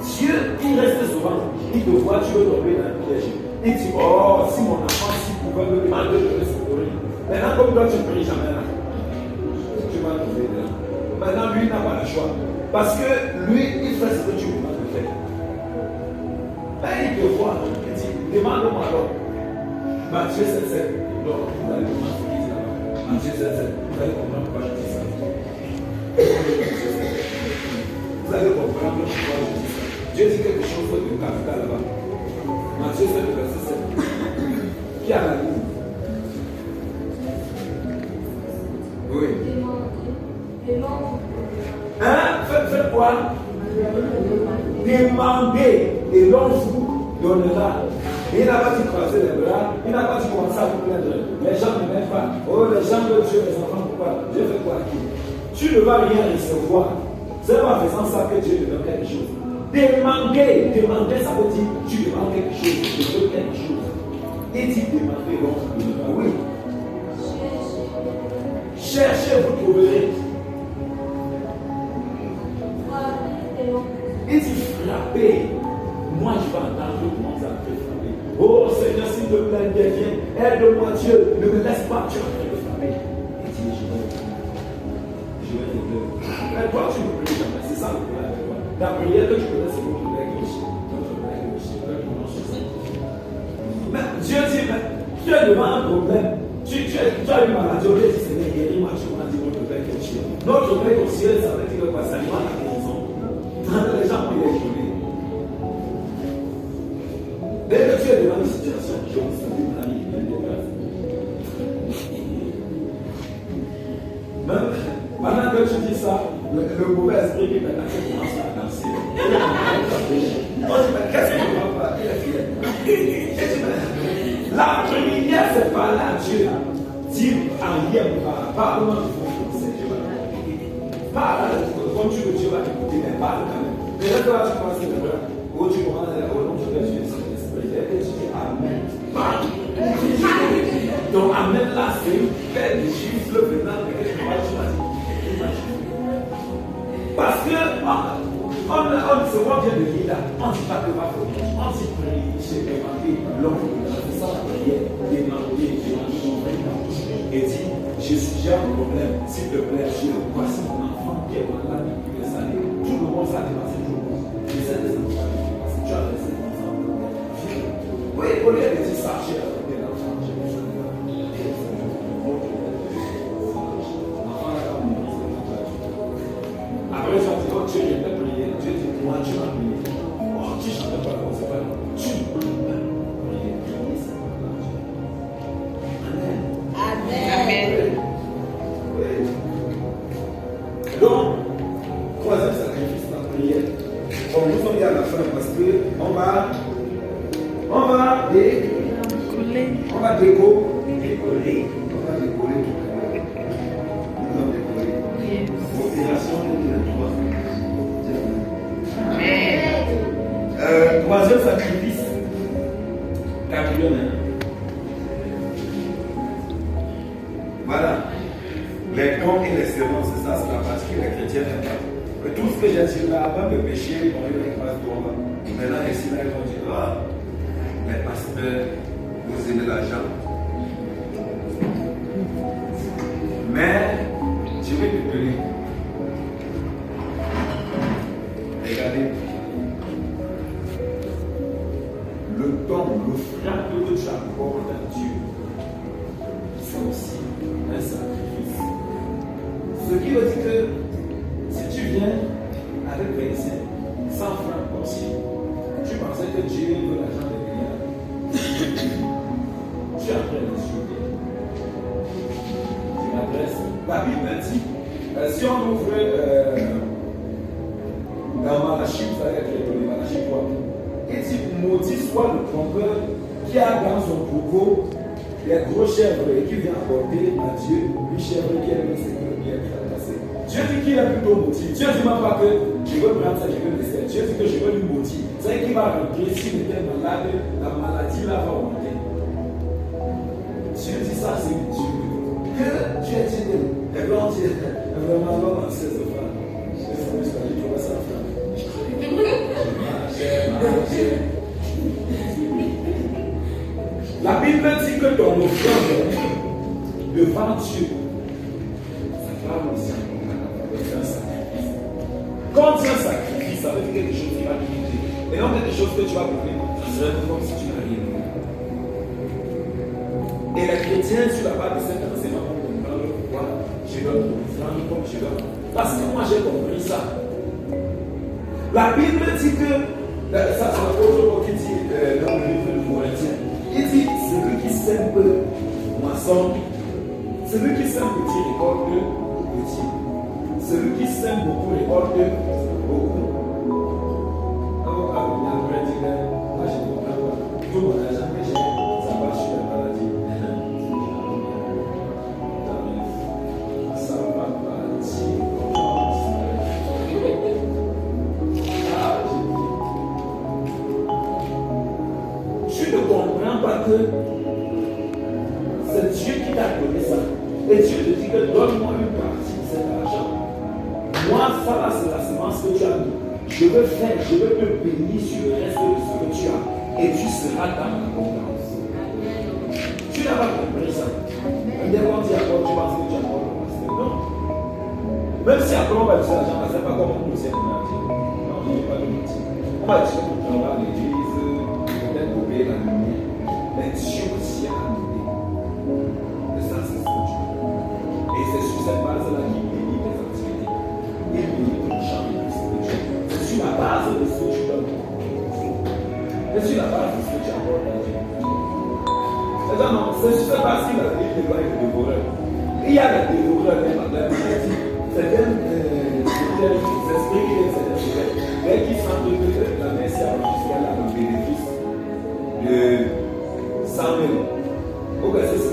Dieu, il reste souvent, il te voit, tu veux tomber dans le piège. Il dit, oh, si mon enfant, s'il pouvait me demander de le secourir. Maintenant, comme toi, tu ne pries jamais là. Tu vas trouver là. Maintenant, lui, il n'a pas le choix. Parce que lui, il fait ce que tu lui demandes de faire. Ben, il te voit, il dit, demande-moi alors. Matthieu 7,7. Donc, vous allez comprendre ce qu'il dit là. Matthieu 7,7. Vous allez comprendre pourquoi je dis ça. Vous allez comprendre pourquoi je dis ça. Dieu dit quelque chose de capital là-bas. Matthieu 7, verset 7. Qui a la ligne? Oui. Hein? Faites quoi? Demandez et l'on vous donnera. Il n'a pas dit croiser les bras, il n'a pas dit commencer à vous plaindre. Les gens ne m'aiment pas. Oh, les gens veulent tuer les enfants, pourquoi? Dieu fait quoi? Tu ne vas rien recevoir. C'est en faisant ça que Dieu te donne quelque chose. Demander, ça veut dire tu demandes quelque chose, tu veux quelque chose. Et dit demander, donc, oui. Cherchez, vous trouverez. Il dit frapper. Moi, je vais entendre comment ça fait frapper. Oh Seigneur, s'il te plaît, viens, aide-moi Dieu, ne me laisse pas, tu es en train de frapper. Il dit, je vais t'aider. Mais toi, tu ne pries jamais, c'est ça le problème avec toi. La prière que tu connais, c'est votre oreille gauche. Mais Dieu dit, mais tu es devant un problème. Tu as une maladie, on dit, Seigneur, guéris-moi, tu m'as dit, notre Père qui est au ciel. Notre Père au ciel, ça veut dire quoi? Ça demande la guérison. Les gens vont y échouer. Dès que tu es devant une situation, je vous salue, mon ami, même pendant que tu dis ça, le mauvais esprit qui maintenant commence à danser. On dit, mais qu'est-ce qu'il va faire? La prière, c'est parler à Dieu. Dire en rien, parle-moi du fond de Dieu. Parle, comme tu veux, Dieu va t'écouter, mais parle quand même. Mais là, toi, tu commences à le faire. Ou tu commences à dire, oh non, je vais tuer cet esprit. Et tu dis, Amen. Parle. Donc, Amen là, c'est une paix de gifle venant de quelque chose. Tu m'as dit. Parce que, on se voit bien de lui là. On ne dit pas que ma faute. On dit prier, j'ai demandé l'homme. C'est ça la prière. Demander. Et dit, j'ai un problème. S'il te plaît, Dieu, voici mon enfant qui est malade depuis des années. Tout le monde s'est dépassé toujours. J'essaie de s'entendre. Tu as laissé des enfants. Oui, au lieu de dire ça, j'ai adopté l'enfant. Après, j'ai dit, oh, Dieu, je vais prier. Dieu dit, moi, tu vas prier. Oh, tu ne chantes pas, c'est pas grave. Tu ne peux pas prier. Amen. Donc, troisième sacrifice, la prière. Bon, nous sommes à la fin parce que on va décoller. On va décoller. Opération troisième sacrifice. Quatrième. Voilà. Les dons et les semences, c'est ça, c'est la partie que les chrétiens n'aiment pas. Mais tout ce que j'ai dit là, avant de pécher, ils vont dire pas toi. Maintenant, ici, là, ils vont dire, ah, mais pasteur, vous aimez l'argent. Mais, je vais te donner. Regardez. Le don, l'offrande que tu accordes à Dieu, c'est aussi un sacrifice. Ce qui veut dire que si tu viens avec 25, 100 francs aussi, tu pensais que Dieu veut l'argent des milliards. Tu es en train de souder. Tu m'adresses. La Bible dit, si on ouvre dans Malachie, vous savez qu'il est Malachie 3. Il dit, maudit soit le trompeur qui a dans son troupeau les gros chèvres et qui vient apporter à Dieu une chèvre qui est laissée pour le bien tracassé. Dieu dit qu'il est plutôt maudit. Dieu ne dit même pas que je veux prendre ça, je veux laisser. Dieu dit que je veux lui maudire. C'est qu'il va rentrer, s'il était malade, la maladie là va augmenter. Dieu dit ça, c'est Dieu. Que Dieu dit, et blanc dit, vraiment, l'homme en 16 francs. Je trouve ça franc. La Bible dit que ton offrande devant Dieu, ça parle aussi un sacrifice. Quand c'est un sacrifice, ça veut dire quelque chose qui va limiter. Et non quelque chose que tu vas brûler, ça serait comme si tu n'as rien vu. Et les chrétiens, sur la base de cet enseignement, vont comprendre pourquoi je donne mon offrande comme je donne. Parce que moi j'ai compris ça. La Bible dit que, ça c'est l'apôtre qui dit dans le livre de Corinthiens, il dit celui qui sème peu moisson, celui qui sème petit récolte petit, celui qui sème beaucoup récolte beaucoup. Alors, après, dit que moi je ne comprends pas. Tout mon argent que j'ai, ça va sur la maladie. Ça va partir. Tu ne comprends pas que c'est Dieu qui t'a donné ça. Et Dieu te dit que donne-moi une partie de cet argent. Moi, ça là, c'est la semence que tu as mis. Je veux faire, je veux te bénir sur le reste de ce que tu as. Et tu seras dans ma confiance. Tu n'as pas compris ça. Dès qu'on dit encore, tu penses que tu as encore le pasteur. Non. Même si après on va dire l'argent, c'est pas comme on nous dit. Non, je n'ai pas de motif. On va dire qu'on travaille à l'église, peut-être pour payer la lumière. Mais Dieu aussi a amené. Et ça, c'est ce que tu veux. Et c'est sur cette base-là qu'il bénit tes activités. Il bénit ton champ de spirituel. C'est sur la base de ce que tu donnes. C'est sur la base de ce que tu apportes à Dieu. C'est-à-dire, non, c'est sur cette base qu'il a dit qu'il doit être dévoreur. Il y a des dévoreurs, même la Bible dit, certains esprits qui viennent certains sujets, mais qui sentent que la merci a jusqu'à là le bénéfice de 100 000. Au verset 7.